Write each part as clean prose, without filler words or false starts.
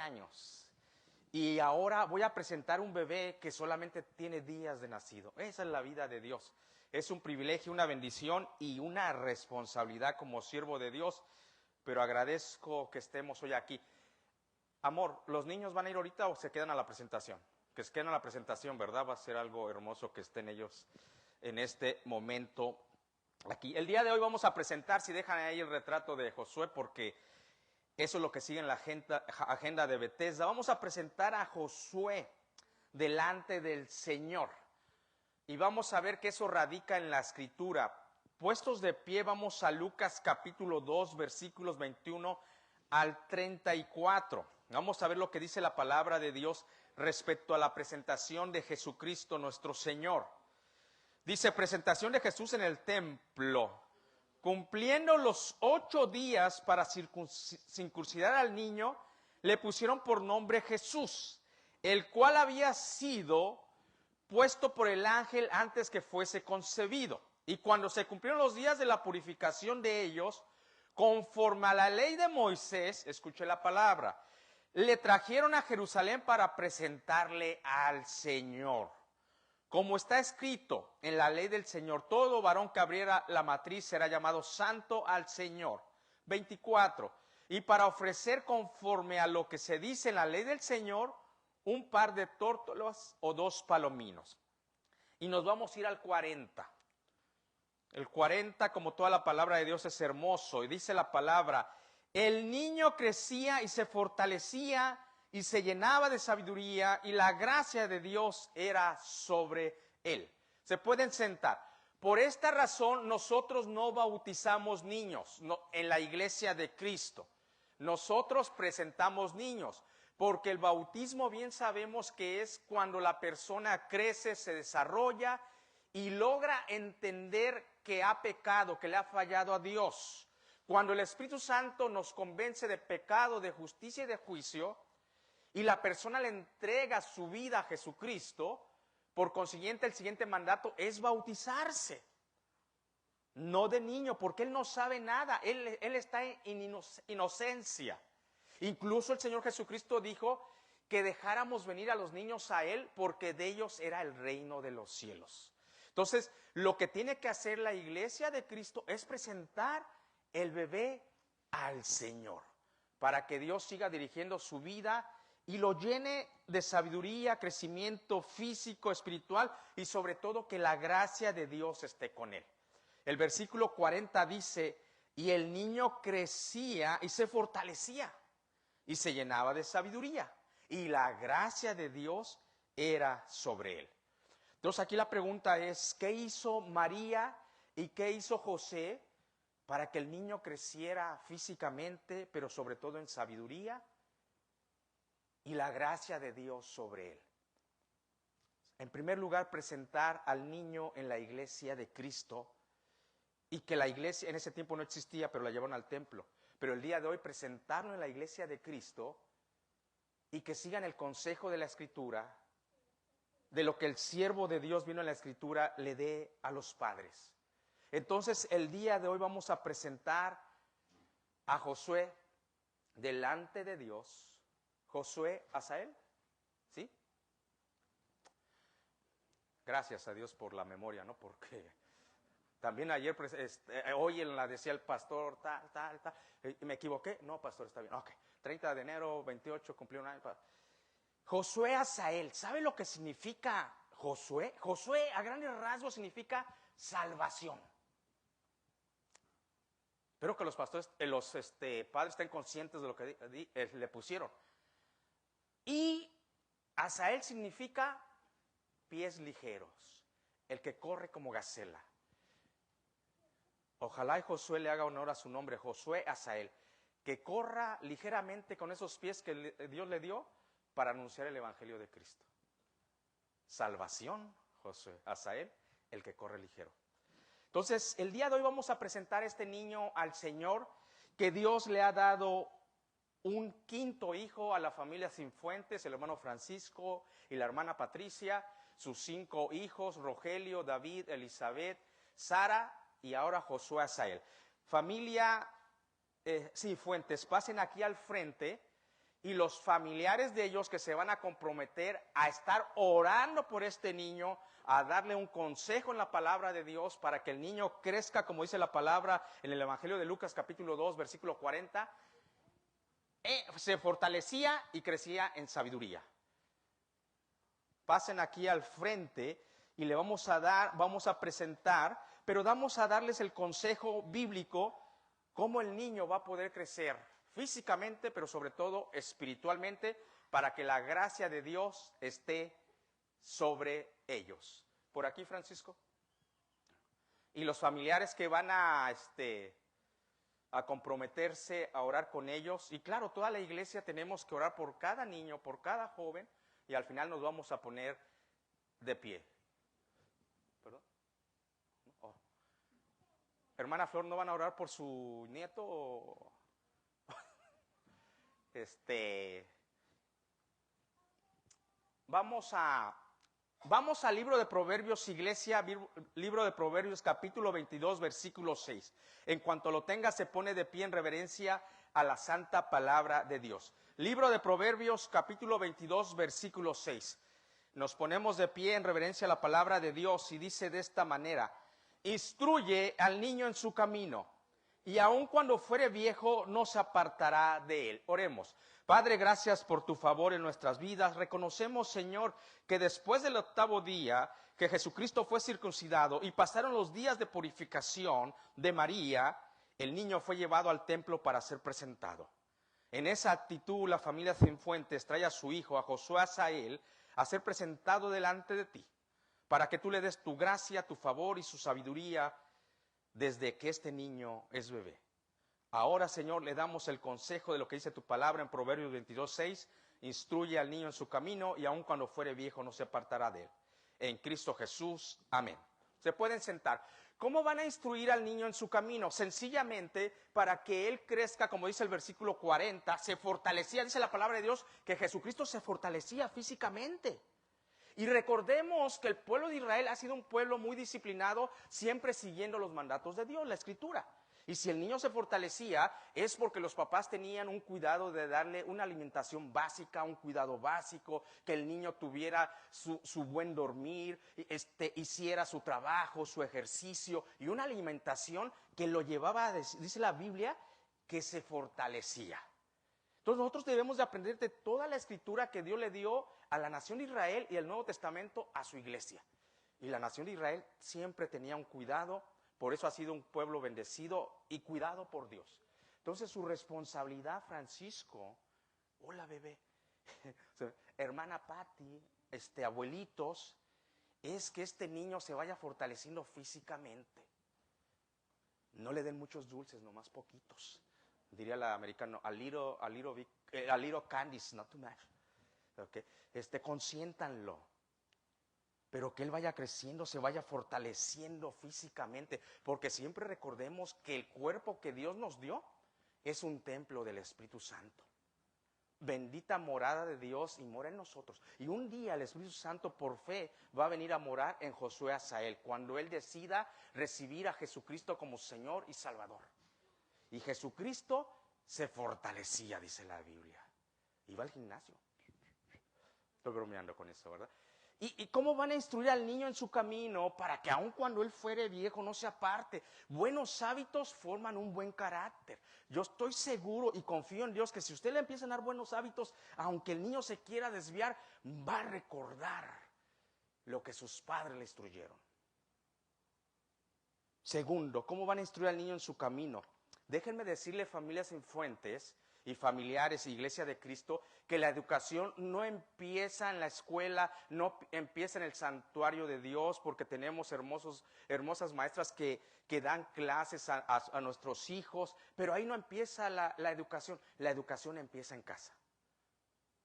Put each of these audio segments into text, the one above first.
años. Y ahora voy a presentar un bebé que solamente tiene días de nacido. Esa es la vida de Dios. Es un privilegio, una bendición y una responsabilidad como siervo de Dios. Pero agradezco que estemos hoy aquí. Amor, ¿los niños van a ir ahorita o se quedan a la presentación? Que se queden a la presentación, ¿verdad? Va a ser algo hermoso que estén ellos en este momento aquí. El día de hoy vamos a presentar, si dejan ahí el retrato de Josué, porque eso es lo que sigue en la agenda de Bethesda. Vamos a presentar a Josué delante del Señor. Y vamos a ver que eso radica en la Escritura. Puestos de pie, vamos a Lucas capítulo 2, versículos 21 al 34. Vamos a ver lo que dice la palabra de Dios respecto a la presentación de Jesucristo nuestro Señor. Dice, presentación de Jesús en el templo. Cumpliendo los 8 días para circuncidar al niño, le pusieron por nombre Jesús, el cual había sido puesto por el ángel antes que fuese concebido. Y cuando se cumplieron los días de la purificación de ellos, conforme a la ley de Moisés, escuché la palabra, le trajeron a Jerusalén para presentarle al Señor. Como está escrito en la ley del Señor, todo varón que abriera la matriz será llamado santo al Señor. 24. Y para ofrecer conforme a lo que se dice en la ley del Señor, un par de tórtolas o 2 palominos. Y nos vamos a ir al 40. El 40, como toda la palabra de Dios, es hermoso. Y dice la palabra, el niño crecía y se fortalecía y se llenaba de sabiduría y la gracia de Dios era sobre él. Se pueden sentar. Por esta razón nosotros no bautizamos niños en la iglesia de Cristo. Nosotros presentamos niños, porque el bautismo bien sabemos que es cuando la persona crece, se desarrolla y logra entender que ha pecado, que le ha fallado a Dios. Cuando el Espíritu Santo nos convence de pecado, de justicia y de juicio, y la persona le entrega su vida a Jesucristo, por consiguiente el siguiente mandato es bautizarse. No de niño, porque él no sabe nada, él está en inocencia. Incluso el Señor Jesucristo dijo que dejáramos venir a los niños a Él, porque de ellos era el reino de los cielos. Entonces, lo que tiene que hacer la iglesia de Cristo es presentar el bebé al Señor, para que Dios siga dirigiendo su vida y lo llene de sabiduría, crecimiento físico, espiritual y sobre todo que la gracia de Dios esté con él. El versículo 40 dice, y el niño crecía y se fortalecía y se llenaba de sabiduría y la gracia de Dios era sobre él. Entonces aquí la pregunta es, ¿qué hizo María y qué hizo José para que el niño creciera físicamente, pero sobre todo en sabiduría y la gracia de Dios sobre él? En primer lugar, presentar al niño en la iglesia de Cristo, y que la iglesia en ese tiempo no existía, pero la llevaron al templo. Pero el día de hoy presentarlo en la iglesia de Cristo y que sigan el consejo de la Escritura, de lo que el siervo de Dios vino en la Escritura le dé a los padres. Entonces el día de hoy vamos a presentar a Josué delante de Dios. Josué Asael, ¿sí? Gracias a Dios por la memoria, ¿no? Porque también ayer, hoy en la decía el pastor, tal, ¿me equivoqué? No, pastor, está bien. Ok, 30 de enero, 28, cumplió un año. Josué Asael, ¿sabe lo que significa Josué? Josué, a grandes rasgos, significa salvación. Espero que los pastores, los padres estén conscientes de lo que le pusieron. Y Asael significa pies ligeros, el que corre como gacela. Ojalá y Josué le haga honor a su nombre, Josué Asael, que corra ligeramente con esos pies que Dios le dio para anunciar el evangelio de Cristo. Salvación, Josué Asael, el que corre ligero. Entonces, el día de hoy vamos a presentar a este niño al Señor, que Dios le ha dado un quinto hijo a la familia Cifuentes, el hermano Francisco y la hermana Patricia, sus 5 hijos, Rogelio, David, Elizabeth, Sara y ahora Josué Asael. Familia Cifuentes, pasen aquí al frente y los familiares de ellos que se van a comprometer a estar orando por este niño, a darle un consejo en la palabra de Dios para que el niño crezca, como dice la palabra en el Evangelio de Lucas capítulo 2, versículo 40, se fortalecía y crecía en sabiduría. Pasen aquí al frente y le vamos a presentar, pero vamos a darles el consejo bíblico, cómo el niño va a poder crecer físicamente, pero sobre todo espiritualmente, para que la gracia de Dios esté sobre ellos. Por aquí, Francisco. Y los familiares que van a comprometerse a orar con ellos. Y claro, toda la iglesia tenemos que orar por cada niño, por cada joven, y al final nos vamos a poner de pie. ¿Perdón? Oh. Hermana Flor, ¿no van a orar por su nieto? Vamos al libro de Proverbios, iglesia, libro de Proverbios capítulo 22, versículo 6. En cuanto lo tenga, se pone de pie en reverencia a la santa palabra de Dios. Libro de Proverbios capítulo 22, versículo 6. Nos ponemos de pie en reverencia a la palabra de Dios y dice de esta manera: instruye al niño en su camino, y aun cuando fuere viejo no se apartará de él. Oremos. Padre, gracias por tu favor en nuestras vidas. Reconocemos, Señor, que después del 8º día que Jesucristo fue circuncidado y pasaron los días de purificación de María, el niño fue llevado al templo para ser presentado. En esa actitud, la familia Cienfuentes trae a su hijo, a Josué Asael, a ser presentado delante de ti, para que tú le des tu gracia, tu favor y su sabiduría desde que este niño es bebé. Ahora, Señor, le damos el consejo de lo que dice tu palabra en Proverbios 22:6. Instruye al niño en su camino y aun cuando fuere viejo no se apartará de él. En Cristo Jesús, amén. Se pueden sentar. ¿Cómo van a instruir al niño en su camino? Sencillamente para que él crezca, como dice el versículo 40, se fortalecía, dice la palabra de Dios, que Jesucristo se fortalecía físicamente. Y recordemos que el pueblo de Israel ha sido un pueblo muy disciplinado, siempre siguiendo los mandatos de Dios, la Escritura. Y si el niño se fortalecía, es porque los papás tenían un cuidado de darle una alimentación básica, un cuidado básico, que el niño tuviera su buen dormir, hiciera su trabajo, su ejercicio, y una alimentación que lo llevaba, dice la Biblia, que se fortalecía. Entonces nosotros debemos de aprender de toda la escritura que Dios le dio a la nación de Israel y el Nuevo Testamento a su iglesia. Y la nación de Israel siempre tenía un cuidado, por eso ha sido un pueblo bendecido y cuidado por Dios. Entonces su responsabilidad, Francisco, hola bebé, hermana Patti, abuelitos, es que este niño se vaya fortaleciendo físicamente. No le den muchos dulces, nomás poquitos. Diría la americana, a little candies, not too much. Okay. Consiéntanlo. Pero que él vaya creciendo, se vaya fortaleciendo físicamente. Porque siempre recordemos que el cuerpo que Dios nos dio es un templo del Espíritu Santo. Bendita morada de Dios y mora en nosotros. Y un día el Espíritu Santo por fe va a venir a morar en Josué Asael, cuando él decida recibir a Jesucristo como Señor y Salvador. Y Jesucristo se fortalecía, dice la Biblia. Iba al gimnasio. Estoy bromeando con eso, ¿verdad? ¿Y cómo van a instruir al niño en su camino para que aun cuando él fuere viejo no se aparte? Buenos hábitos forman un buen carácter. Yo estoy seguro y confío en Dios que si usted le empieza a dar buenos hábitos, aunque el niño se quiera desviar, va a recordar lo que sus padres le instruyeron. Segundo, ¿cómo van a instruir al niño en su camino? Déjenme decirle, familias Cienfuentes y familiares y Iglesia de Cristo, que la educación no empieza en la escuela, no empieza en el santuario de Dios, porque tenemos hermosas maestras que dan clases a nuestros hijos, pero ahí no empieza la educación. La educación empieza en casa.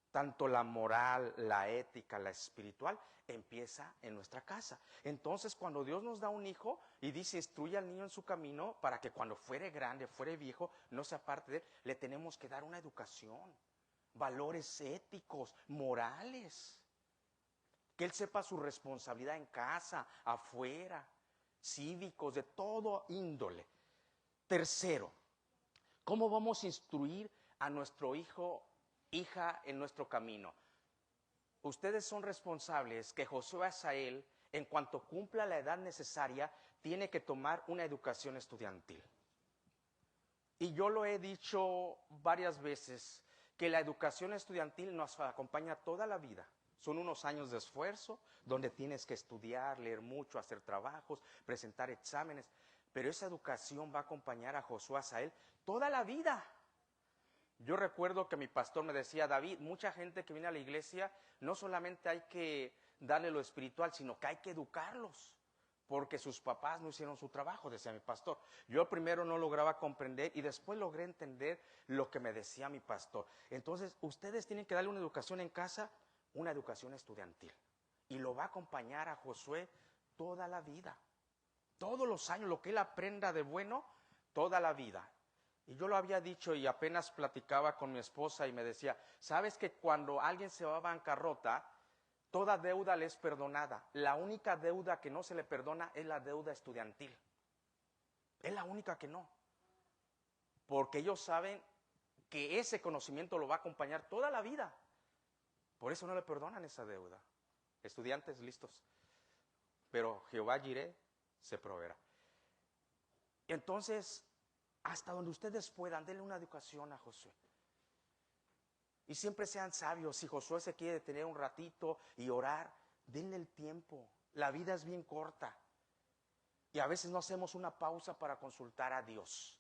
Tanto la moral, la ética, la espiritual, empieza en nuestra casa. Entonces, cuando Dios nos da un hijo y dice, instruye al niño en su camino, para que cuando fuere grande, fuere viejo, no se aparte de él, le tenemos que dar una educación, valores éticos, morales. Que él sepa su responsabilidad en casa, afuera, cívicos, de todo índole. Tercero, ¿cómo vamos a instruir a nuestro hijo hija en nuestro camino. Ustedes son responsables que Josué Asael, en cuanto cumpla la edad necesaria, tiene que tomar una educación estudiantil. Y yo lo he dicho varias veces, que la educación estudiantil nos acompaña toda la vida. Son unos años de esfuerzo, donde tienes que estudiar, leer mucho, hacer trabajos, presentar exámenes. Pero esa educación va a acompañar a Josué Asael toda la vida. Yo recuerdo que mi pastor me decía, David, mucha gente que viene a la iglesia, no solamente hay que darle lo espiritual, sino que hay que educarlos, porque sus papás no hicieron su trabajo, decía mi pastor. Yo primero no lograba comprender y después logré entender lo que me decía mi pastor. Entonces, ustedes tienen que darle una educación en casa, una educación estudiantil. Y lo va a acompañar a Josué toda la vida. Todos los años, lo que él aprenda de bueno, toda la vida. Y yo lo había dicho y apenas platicaba con mi esposa y me decía, ¿sabes que cuando alguien se va a bancarrota, toda deuda le es perdonada? La única deuda que no se le perdona es la deuda estudiantil. Es la única que no. Porque ellos saben que ese conocimiento lo va a acompañar toda la vida. Por eso no le perdonan esa deuda. Estudiantes listos. Pero Jehová Jireh se proveerá. Entonces, hasta donde ustedes puedan, denle una educación a Josué. Y siempre sean sabios. Si Josué se quiere detener un ratito y orar, denle el tiempo. La vida es bien corta. Y a veces no hacemos una pausa para consultar a Dios.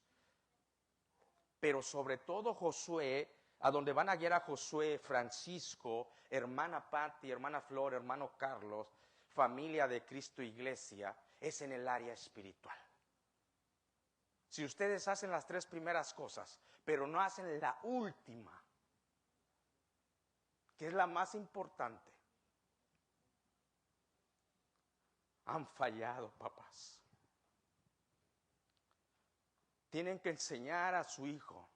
Pero sobre todo Josué, a donde van a guiar a Josué, Francisco, hermana Patti, hermana Flor, hermano Carlos, familia de Cristo Iglesia, es en el área espiritual. Si ustedes hacen las 3 primeras cosas, pero no hacen la última, que es la más importante, han fallado, papás. Tienen que enseñar a su hijo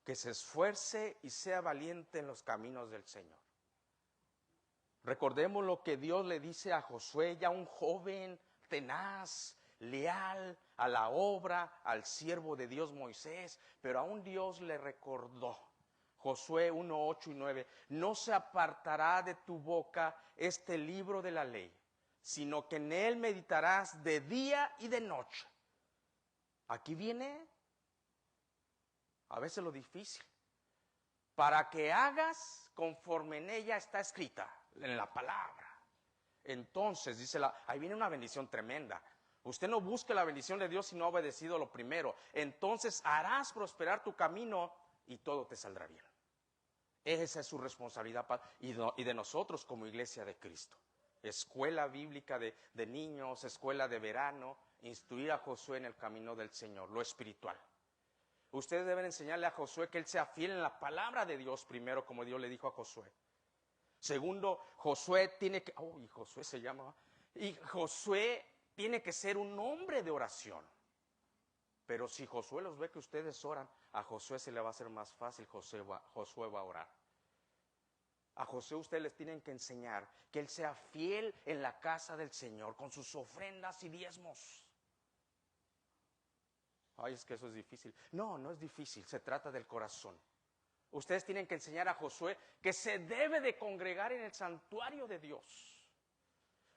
que se esfuerce y sea valiente en los caminos del Señor. Recordemos lo que Dios le dice a Josué, ya un joven tenaz, leal a la obra, al siervo de Dios Moisés, pero aún Dios le recordó. Josué 1, 8 y 9, no se apartará de tu boca este libro de la ley, sino que en él meditarás de día y de noche. Aquí viene a veces lo difícil, para que hagas conforme en ella está escrita, en la palabra. Entonces, dice ahí viene una bendición tremenda. Usted no busque la bendición de Dios si no ha obedecido lo primero. Entonces harás prosperar tu camino y todo te saldrá bien. Esa es su responsabilidad y de nosotros como iglesia de Cristo. Escuela bíblica de niños, escuela de verano, instruir a Josué en el camino del Señor, lo espiritual. Ustedes deben enseñarle a Josué que él sea fiel en la palabra de Dios primero, como Dios le dijo a Josué. Segundo, Josué tiene que, Josué tiene que ser un hombre de oración. Pero si Josué los ve que ustedes oran, a Josué se le va a hacer más fácil, Josué va a orar. A Josué ustedes les tienen que enseñar que él sea fiel en la casa del Señor, con sus ofrendas y diezmos. Ay, es que eso es difícil. No, no es difícil, se trata del corazón. Ustedes tienen que enseñar a Josué que se debe de congregar en el santuario de Dios.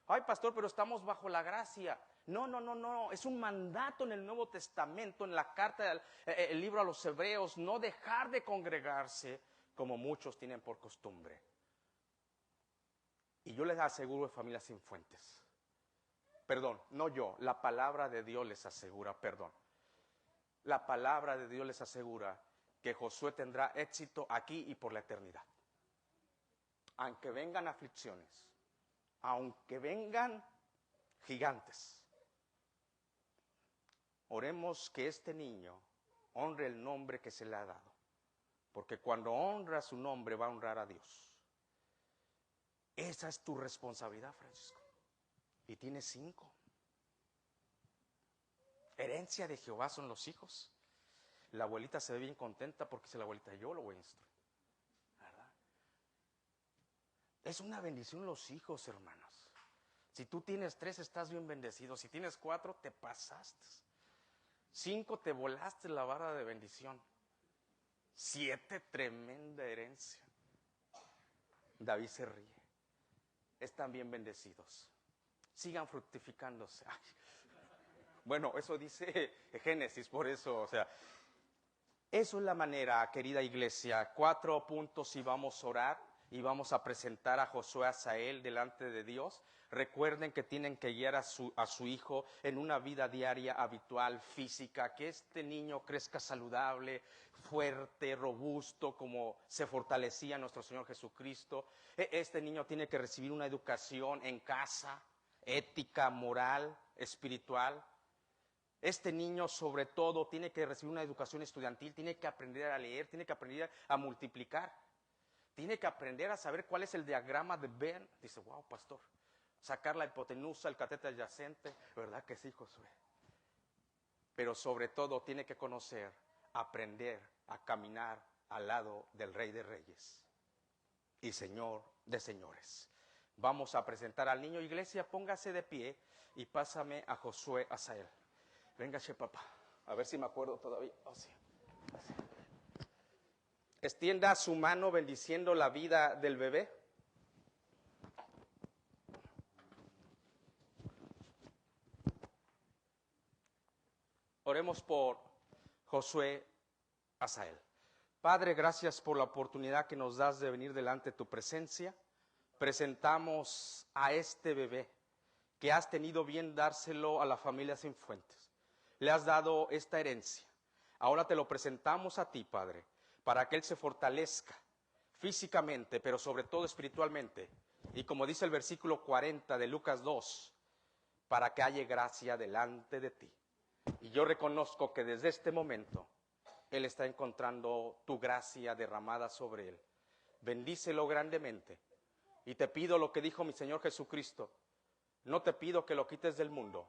Ay, pastor, pero estamos bajo la gracia. No, es un mandato en el Nuevo Testamento, en la carta, el libro a los Hebreos, no dejar de congregarse como muchos tienen por costumbre. Y yo les aseguro, familias sin fuentes. Perdón, no yo, la palabra de Dios les asegura, perdón. La palabra de Dios les asegura que Josué tendrá éxito aquí y por la eternidad. Aunque vengan aflicciones, aunque vengan gigantes, oremos que este niño honre el nombre que se le ha dado. Porque cuando honra su nombre va a honrar a Dios. Esa es tu responsabilidad, Francisco. Y tienes 5. Herencia de Jehová son los hijos. La abuelita se ve bien contenta porque dice la abuelita, yo lo voy a instruir. ¿Verdad? Es una bendición los hijos, hermanos. Si tú tienes 3, estás bien bendecido. Si tienes 4, te pasaste. 5, te volaste la vara de bendición. 7, tremenda herencia. David se ríe. Están bien bendecidos. Sigan fructificándose. Ay. Bueno, eso dice Génesis, por eso, o sea, eso es la manera, querida iglesia. 4 puntos y vamos a orar y vamos a presentar a Josué Asael delante de Dios. Recuerden que tienen que guiar a su hijo en una vida diaria habitual, física, que este niño crezca saludable, fuerte, robusto, como se fortalecía nuestro Señor Jesucristo. Este niño tiene que recibir una educación en casa, ética, moral, espiritual. Este niño sobre todo tiene que recibir una educación estudiantil, tiene que aprender a leer, tiene que aprender a multiplicar, tiene que aprender a saber cuál es el diagrama de Venn. Dice, wow, pastor, sacar la hipotenusa, el cateto adyacente, ¿verdad que sí, Josué? Pero sobre todo tiene que conocer, aprender a caminar al lado del Rey de Reyes y Señor de Señores. Vamos a presentar al niño. Iglesia, póngase de pie y pásame a Josué Asael. Véngase, papá. A ver si me acuerdo todavía. Oh, sí. Así. Extienda su mano bendiciendo la vida del bebé. Oremos por Josué Asael. Padre, gracias por la oportunidad que nos das de venir delante de tu presencia. Presentamos a este bebé que has tenido bien dárselo a la familia Cienfuentes. Le has dado esta herencia. Ahora te lo presentamos a ti, Padre, para que él se fortalezca físicamente, pero sobre todo espiritualmente. Y como dice el versículo 40 de Lucas 2, para que haya gracia delante de ti. Y yo reconozco que desde este momento él está encontrando tu gracia derramada sobre él. Bendícelo grandemente. Y te pido lo que dijo mi Señor Jesucristo. No te pido que lo quites del mundo,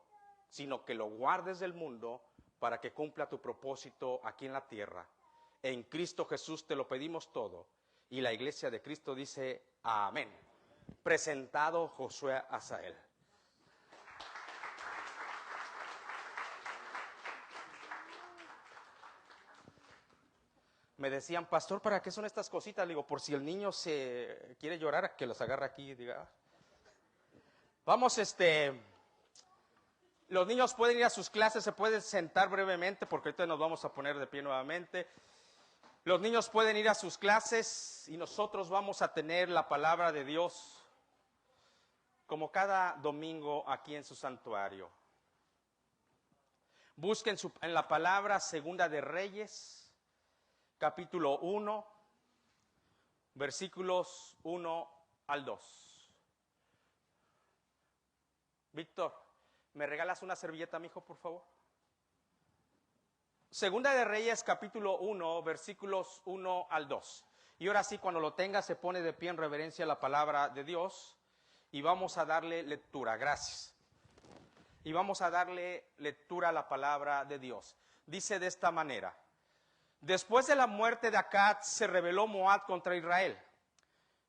sino que lo guardes del mundo para que cumpla tu propósito aquí en la tierra. En Cristo Jesús te lo pedimos todo. Y la iglesia de Cristo dice, amén. Presentado Josué Asael. Me decían, pastor, ¿para qué son estas cositas? Le digo, por si el niño se quiere llorar, que los agarre aquí y diga. Vamos, los niños pueden ir a sus clases, se pueden sentar brevemente, porque ahorita nos vamos a poner de pie nuevamente. Los niños pueden ir a sus clases y nosotros vamos a tener la palabra de Dios como cada domingo aquí en su santuario. Busquen en la palabra Segunda de Reyes, capítulo 1, versículos 1 al 2. Víctor, ¿me regalas una servilleta, mijo, por favor? Segunda de Reyes, capítulo 1, versículos 1 al 2. Y ahora sí, cuando lo tenga, se pone de pie en reverencia a la palabra de Dios y vamos a darle lectura. Gracias. Y vamos a darle lectura a la palabra de Dios. Dice de esta manera. Después de la muerte de Acaz, se rebeló Moab contra Israel.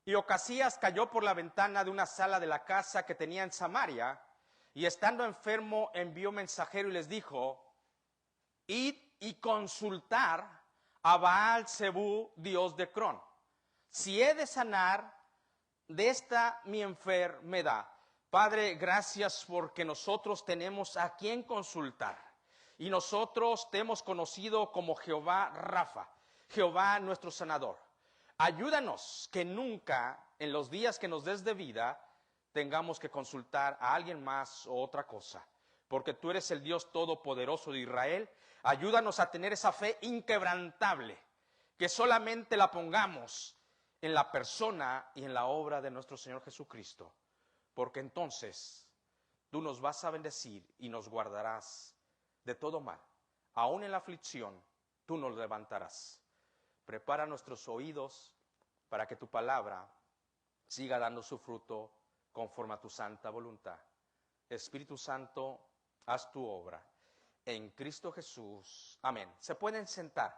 Y Ocasías cayó por la ventana de una sala de la casa que tenía en Samaria, y estando enfermo envió mensajero y les dijo, id y consultar a Baal-Zebú, dios de Cron, si he de sanar de esta mi enfermedad. Padre, gracias porque nosotros tenemos a quien consultar. Y nosotros te hemos conocido como Jehová Rafa, Jehová nuestro sanador. Ayúdanos que nunca en los días que nos des de vida tengamos que consultar a alguien más o otra cosa. Porque tú eres el Dios todopoderoso de Israel. Ayúdanos a tener esa fe inquebrantable, que solamente la pongamos en la persona y en la obra de nuestro Señor Jesucristo. Porque entonces tú nos vas a bendecir y nos guardarás de todo mal. Aún en la aflicción, tú nos levantarás. Prepara nuestros oídos para que tu palabra siga dando su fruto conforme a tu santa voluntad. Espíritu Santo, haz tu obra. En Cristo Jesús. Amén. Se pueden sentar.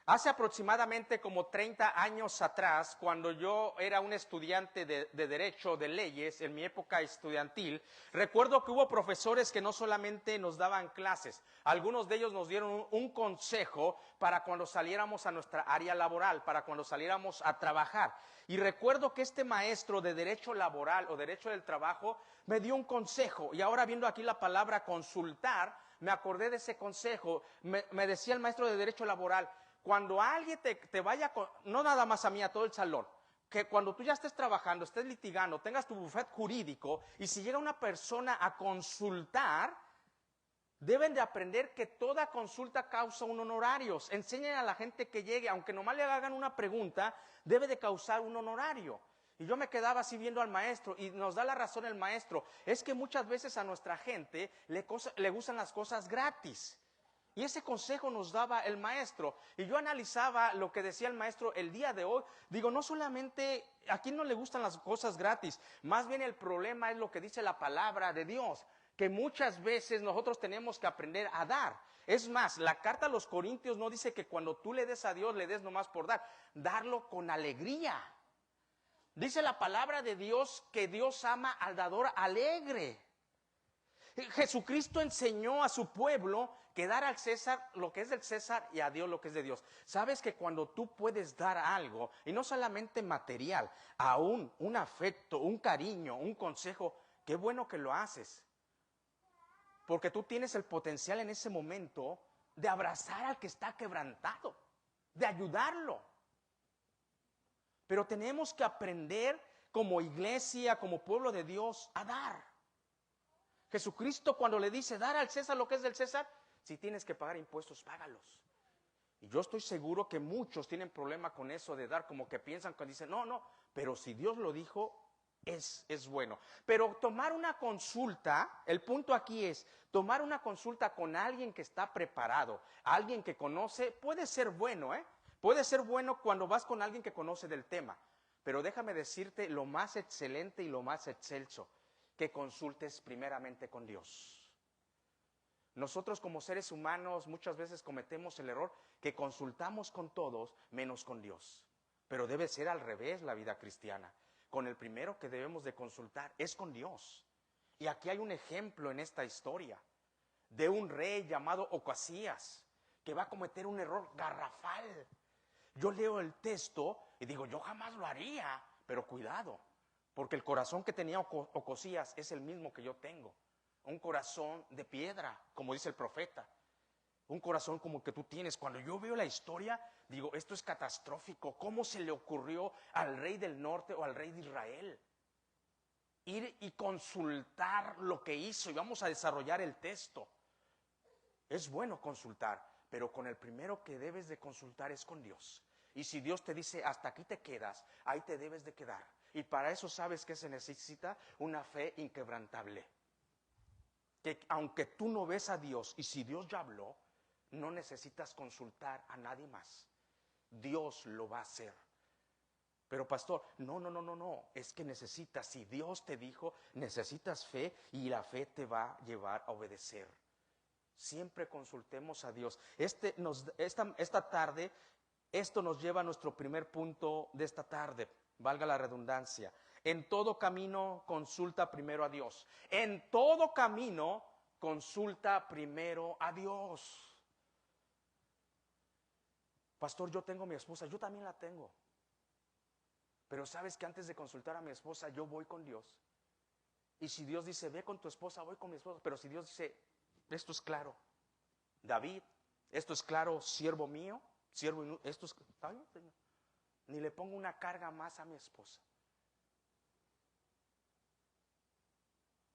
Hace aproximadamente como 30 años atrás, cuando yo era un estudiante de Derecho, de Leyes, en mi época estudiantil, recuerdo que hubo profesores que no solamente nos daban clases, algunos de ellos nos dieron un consejo para cuando saliéramos a nuestra área laboral, para cuando saliéramos a trabajar. Y recuerdo que este maestro de Derecho Laboral o Derecho del Trabajo me dio un consejo, y ahora viendo aquí la palabra consultar, me acordé de ese consejo. Me decía el maestro de Derecho Laboral: cuando alguien te vaya, no nada más a mí, a todo el salón, que cuando tú ya estés trabajando, estés litigando, tengas tu bufete jurídico, y si llega una persona a consultar, deben de aprender que toda consulta causa un honorario. Enseñen a la gente que llegue, aunque nomás le hagan una pregunta, debe de causar un honorario. Y yo me quedaba así viendo al maestro, y nos da la razón el maestro. Es que muchas veces a nuestra gente le gustan las cosas gratis. Y ese consejo nos daba el maestro. Y yo analizaba lo que decía el maestro el día de hoy. Digo, no solamente a quién no le gustan las cosas gratis, más bien el problema es lo que dice la palabra de Dios, que muchas veces nosotros tenemos que aprender a dar. Es más, la carta a los Corintios no dice que cuando tú le des a Dios, le des nomás por dar, darlo con alegría. Dice la palabra de Dios que Dios ama al dador alegre. Jesucristo enseñó a su pueblo que dar al César lo que es del César y a Dios lo que es de Dios. Sabes que cuando tú puedes dar algo, y no solamente material, aún un afecto, un cariño, un consejo, qué bueno que lo haces. Porque tú tienes el potencial en ese momento de abrazar al que está quebrantado, de ayudarlo. Pero tenemos que aprender como iglesia, como pueblo de Dios, a dar. Jesucristo, cuando le dice dar al César lo que es del César, si tienes que pagar impuestos, págalos. Y yo estoy seguro que muchos tienen problema con eso de dar, como que piensan cuando dicen, no, pero si Dios lo dijo, es bueno. Pero tomar una consulta, el punto aquí es, tomar una consulta con alguien que está preparado, alguien que conoce, puede ser bueno, puede ser bueno cuando vas con alguien que conoce del tema. Pero déjame decirte lo más excelente y lo más excelso, que consultes primeramente con Dios. Nosotros como seres humanos muchas veces cometemos el error que consultamos con todos menos con Dios. Pero debe ser al revés la vida cristiana. Con el primero que debemos de consultar es con Dios. Y aquí hay un ejemplo en esta historia de un rey llamado Ocosías que va a cometer un error garrafal. Yo leo el texto y digo, yo jamás lo haría, pero cuidado. Porque el corazón que tenía Ocosías es el mismo que yo tengo. Un corazón de piedra, como dice el profeta. Un corazón como que tú tienes. Cuando yo veo la historia, digo, esto es catastrófico. ¿Cómo se le ocurrió al rey del norte o al rey de Israel ir y consultar lo que hizo? Y vamos a desarrollar el texto. Es bueno consultar, pero con el primero que debes de consultar es con Dios. Y si Dios te dice, hasta aquí te quedas, ahí te debes de quedar. Y para eso sabes que se necesita una fe inquebrantable. Que aunque tú no ves a Dios, y si Dios ya habló, no necesitas consultar a nadie más. Dios lo va a hacer. Pero pastor, no, es que necesitas, si Dios te dijo, necesitas fe, y la fe te va a llevar a obedecer. Siempre consultemos a Dios. Esta tarde, esto nos lleva a nuestro primer punto de esta tarde, valga la redundancia. En todo camino consulta primero a Dios. En todo camino consulta primero a Dios. Pastor, yo tengo mi esposa, yo también la tengo. Pero sabes que antes de consultar a mi esposa, yo voy con Dios. Y si Dios dice, ve con tu esposa, voy con mi esposa. Pero si Dios dice, esto es claro, David, esto es claro, siervo mío, esto es, ¿está bien, Señor? Ni le pongo una carga más a mi esposa.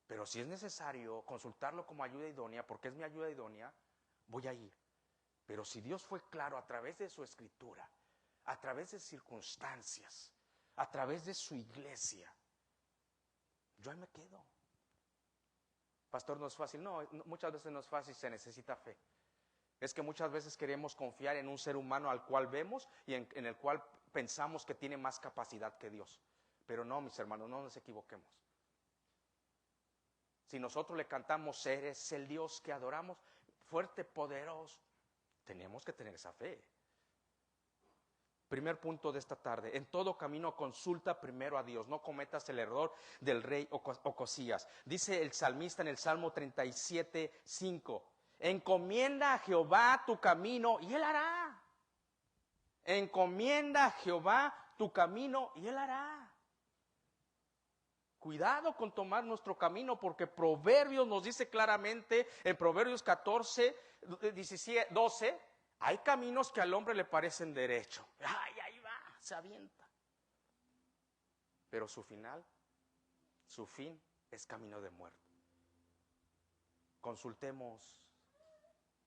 Pero si es necesario consultarlo como ayuda idónea, porque es mi ayuda idónea, voy a ir. Pero si Dios fue claro a través de su escritura, a través de circunstancias, a través de su iglesia, yo ahí me quedo. Pastor, no es fácil. No, muchas veces no es fácil, se necesita fe. Es que muchas veces queremos confiar en un ser humano al cual vemos y en el cual pensamos que tiene más capacidad que Dios. Pero no, mis hermanos, no nos equivoquemos. Si nosotros le cantamos, eres el Dios que adoramos, fuerte, poderoso, tenemos que tener esa fe. Primer punto de esta tarde: en todo camino consulta primero a Dios, no cometas el error del rey Ocosías. Dice el salmista en el Salmo 37:5: encomienda a Jehová tu camino y Él hará. Encomienda a Jehová tu camino y Él hará. Cuidado con tomar nuestro camino, porque Proverbios nos dice claramente en Proverbios 14, 17, 12, hay caminos que al hombre le parecen derecho. Ay, ahí va, se avienta. Pero su fin es camino de muerte. Consultemos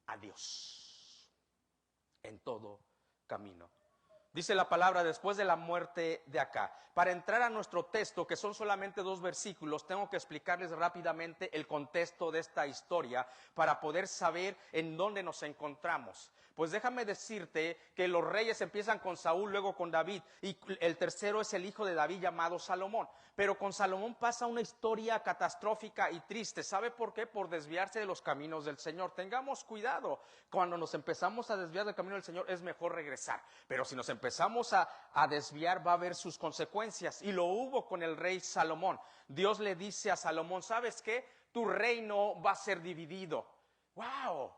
a Dios en todo camino. Dice la palabra: después de la muerte de Acá. Para entrar a nuestro texto, que son solamente 2 versículos, tengo que explicarles rápidamente el contexto de esta historia para poder saber en dónde nos encontramos. Pues déjame decirte que los reyes empiezan con Saúl, luego con David, y el tercero es el hijo de David llamado Salomón. Pero con Salomón pasa una historia catastrófica y triste. ¿Sabe por qué? Por desviarse de los caminos del Señor. Tengamos cuidado. Cuando nos empezamos a desviar del camino del Señor, es mejor regresar. Pero si nos empezamos a desviar, va a haber sus consecuencias. Y lo hubo con el rey Salomón. Dios le dice a Salomón: ¿sabes qué? Tu reino va a ser dividido. ¡Wow!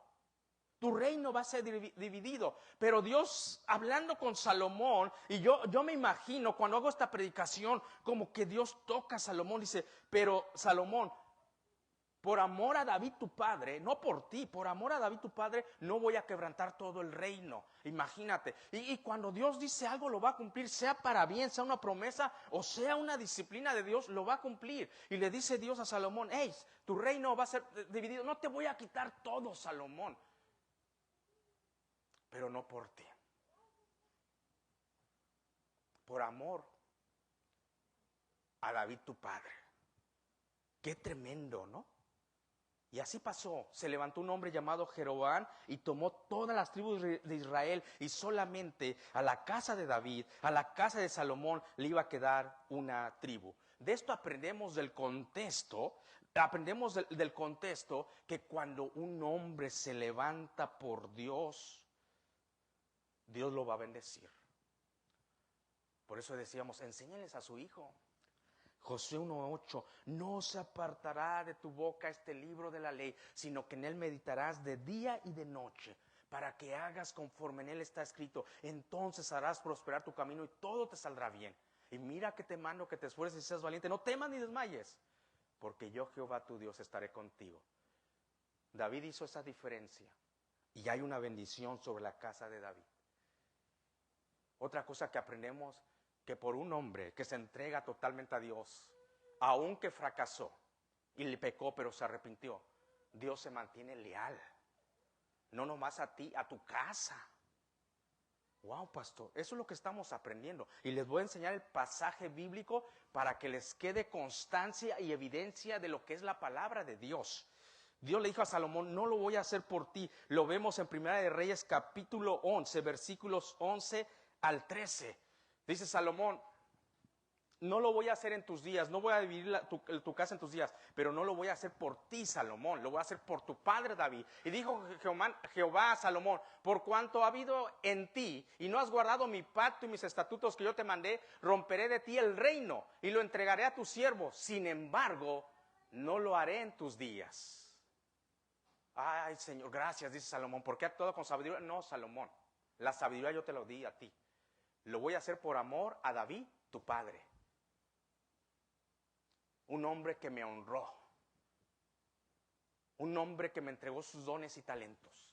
Tu reino va a ser dividido. Pero Dios, hablando con Salomón, y yo me imagino cuando hago esta predicación, como que Dios toca a Salomón y dice: pero Salomón, por amor a David tu padre, no por ti, por amor a David tu padre, no voy a quebrantar todo el reino. Imagínate. Y cuando Dios dice algo, lo va a cumplir, sea para bien, sea una promesa o sea una disciplina de Dios, lo va a cumplir. Y le dice Dios a Salomón: hey, tu reino va a ser dividido, no te voy a quitar todo, Salomón, pero no por ti. Por amor a David tu padre. Qué tremendo, ¿no? Y así pasó. Se levantó un hombre llamado Jeroboam y tomó todas las tribus de Israel, y solamente a la casa de David, a la casa de Salomón, le iba a quedar una tribu. De esto aprendemos del contexto que cuando un hombre se levanta por Dios, Dios lo va a bendecir. Por eso decíamos: enséñales a su hijo. Josué 1:8: no se apartará de tu boca este libro de la ley, sino que en él meditarás de día y de noche, para que hagas conforme en él está escrito. Entonces harás prosperar tu camino y todo te saldrá bien. Y mira que te mando que te esfuerces y seas valiente. No temas ni desmayes, porque yo, Jehová tu Dios, estaré contigo. David hizo esa diferencia, y hay una bendición sobre la casa de David. Otra cosa que aprendemos, que por un hombre que se entrega totalmente a Dios, aunque fracasó y le pecó, pero se arrepintió, Dios se mantiene leal. No nomás a ti, a tu casa. Wow, pastor, eso es lo que estamos aprendiendo. Y les voy a enseñar el pasaje bíblico para que les quede constancia y evidencia de lo que es la palabra de Dios. Dios le dijo a Salomón: no lo voy a hacer por ti. Lo vemos en Primera de Reyes capítulo 11, versículos 11 al 13. Dice Salomón: no lo voy a hacer en tus días, no voy a dividir tu casa en tus días, pero no lo voy a hacer por ti, Salomón, lo voy a hacer por tu padre David. Y dijo Jehová a Salomón: por cuanto ha habido en ti y no has guardado mi pacto y mis estatutos que yo te mandé, romperé de ti el reino y lo entregaré a tu siervo. Sin embargo, no lo haré en tus días. Ay, Señor, gracias, dice Salomón, porque ha actuado con sabiduría. No, Salomón, la sabiduría yo te lo di a ti. Lo voy a hacer por amor a David, tu padre. Un hombre que me honró. Un hombre que me entregó sus dones y talentos.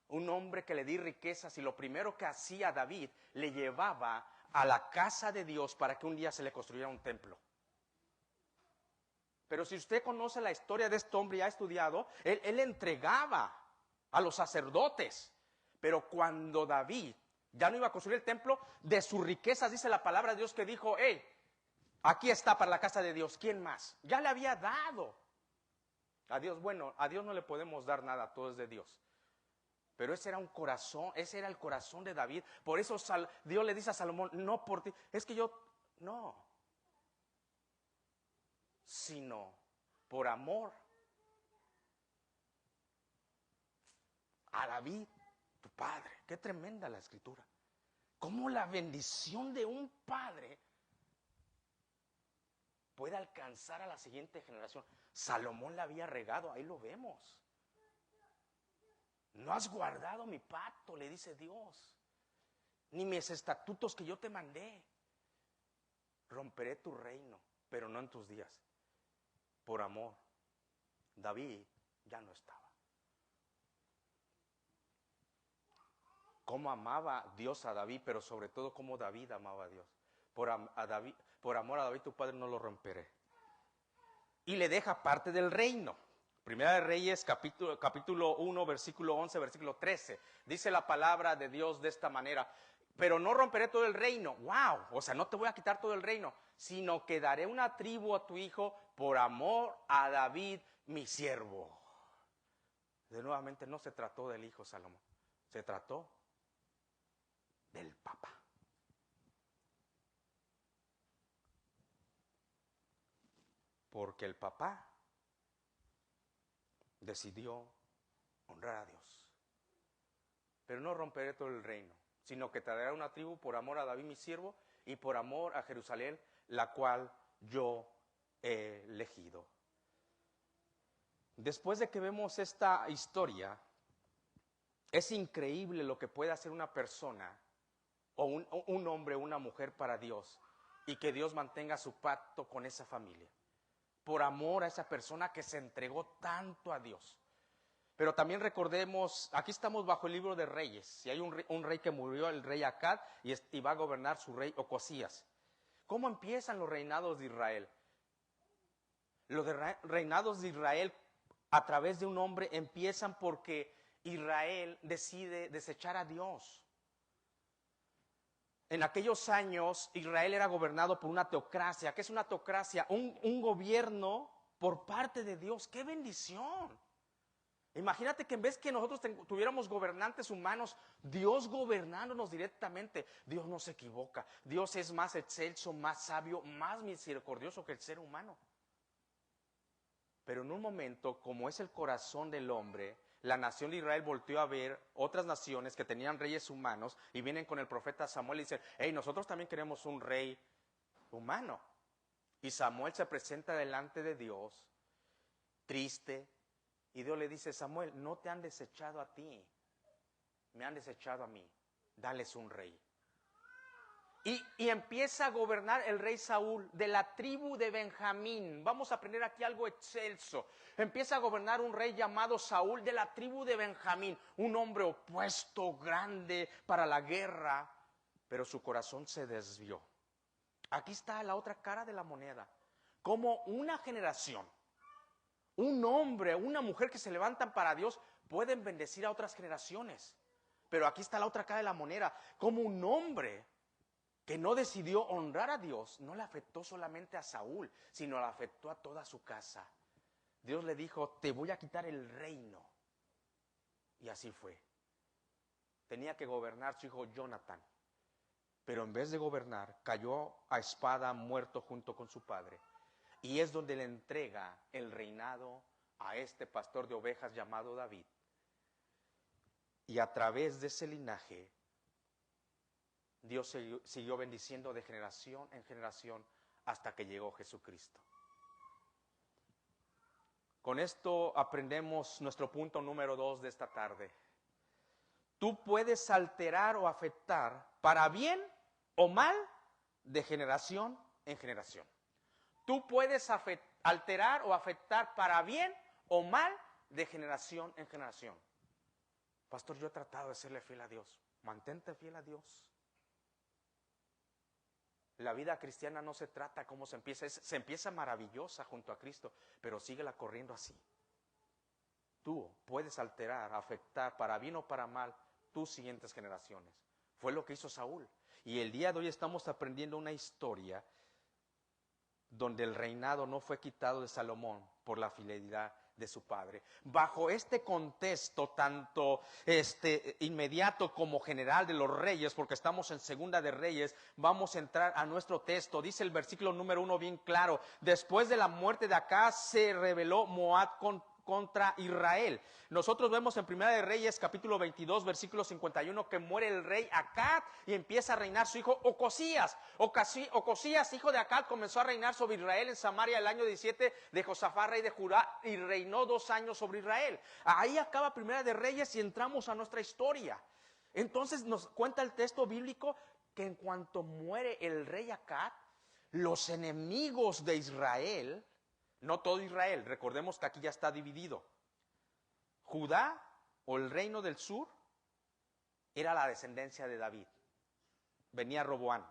Un hombre que le di riquezas, y lo primero que hacía David, le llevaba a la casa de Dios para que un día se le construyera un templo. Pero si usted conoce la historia de este hombre y ha estudiado, él entregaba a los sacerdotes. Pero cuando David ya no iba a construir el templo, de sus riquezas dice la palabra de Dios que dijo: hey, aquí está para la casa de Dios, ¿quién más? Ya le había dado a Dios. Bueno, a Dios no le podemos dar nada, todo es de Dios. Pero ese era un corazón, ese era el corazón de David. Por eso Dios le dice a Salomón: no por ti, es que yo, no, sino por amor a David, tu padre. Qué tremenda la escritura. cómo la bendición de un padre puede alcanzar a la siguiente generación. Salomón la había regado, ahí lo vemos. No has guardado mi pacto, le dice Dios, ni mis estatutos que yo te mandé. Romperé tu reino, pero no en tus días. Por amor, David ya no estaba. Cómo amaba Dios a David, pero sobre todo cómo David amaba a Dios. Por amor a David tu padre no lo romperé. Y le deja parte del reino. Primera de Reyes, capítulo 1, versículo 11, versículo 13. Dice la palabra de Dios de esta manera: pero no romperé todo el reino. ¡Wow! O sea, no te voy a quitar todo el reino, sino que daré una tribu a tu hijo por amor a David, mi siervo. De nuevamente no se trató del hijo Salomón, se trató del papá. Porque el papá decidió honrar a Dios. Pero no romperé todo el reino, sino que te daré una tribu por amor a David mi siervo y por amor a Jerusalén, la cual yo he elegido. Después de que vemos esta historia, es increíble lo que puede hacer una persona o un hombre o una mujer para Dios, y que Dios mantenga su pacto con esa familia, por amor a esa persona que se entregó tanto a Dios. Pero también recordemos, aquí estamos bajo el libro de Reyes, y hay un rey que murió, el rey Acab, y va a gobernar su rey Ocosías. ¿Cómo empiezan los reinados de Israel? Los reinados de Israel a través de un hombre empiezan porque Israel decide desechar a Dios. En aquellos años Israel era gobernado por una teocracia. ¿Qué es una teocracia? Un gobierno por parte de Dios. ¡Qué bendición! Imagínate que en vez que nosotros tuviéramos gobernantes humanos, Dios gobernándonos directamente. Dios no se equivoca. Dios es más excelso, más sabio, más misericordioso que el ser humano. Pero en un momento, como es el corazón del hombre, la nación de Israel volteó a ver otras naciones que tenían reyes humanos y vienen con el profeta Samuel y dicen: hey, nosotros también queremos un rey humano. Y Samuel se presenta delante de Dios, triste, y Dios le dice: Samuel, no te han desechado a ti, me han desechado a mí, dales un rey. Y empieza a gobernar el rey Saúl de la tribu de Benjamín. Vamos a aprender aquí algo excelso. Empieza a gobernar un rey llamado Saúl de la tribu de Benjamín, un hombre opuesto, grande para la guerra, pero su corazón se desvió. Aquí está la otra cara de la moneda. Como una generación, un hombre, una mujer que se levantan para Dios pueden bendecir a otras generaciones. Pero aquí está la otra cara de la moneda. Como un hombre que no decidió honrar a Dios, no le afectó solamente a Saúl, sino le afectó a toda su casa. Dios le dijo: te voy a quitar el reino. Y así fue. Tenía que gobernar su hijo Jonatán, pero en vez de gobernar, cayó a espada muerto junto con su padre. Y es donde le entrega el reinado a este pastor de ovejas llamado David. Y a través de ese linaje, Dios siguió bendiciendo de generación en generación hasta que llegó Jesucristo. Con esto aprendemos nuestro punto número 2 de esta tarde. Tú puedes alterar o afectar para bien o mal de generación en generación. Tú puedes alterar o afectar para bien o mal de generación en generación. Pastor, yo he tratado de serle fiel a Dios. Mantente fiel a Dios. La vida cristiana no se trata cómo se empieza. Se empieza maravillosa junto a Cristo, pero síguela corriendo así. Tú puedes alterar, afectar para bien o para mal tus siguientes generaciones. Fue lo que hizo Saúl. Y el día de hoy estamos aprendiendo una historia donde el reinado no fue quitado de Salomón por la fidelidad de su padre. Bajo este contexto, tanto inmediato como general de los reyes, porque estamos en Segunda de Reyes, vamos a entrar a nuestro texto. Dice el versículo número 1 bien claro: después de la muerte de Acaz se rebeló Moab contra Israel. Nosotros vemos en Primera de Reyes, capítulo 22, versículo 51, que muere el rey Acab y empieza a reinar su hijo Ocosías. Ocosías, hijo de Acab, comenzó a reinar sobre Israel en Samaria el año 17 de Josafat, rey de Judá, y reinó 2 años sobre Israel. Ahí acaba Primera de Reyes y entramos a nuestra historia. Entonces nos cuenta el texto bíblico que en cuanto muere el rey Acab, los enemigos de Israel, no todo Israel, recordemos que aquí ya está dividido. Judá o el reino del sur era la descendencia de David. Venía Roboam.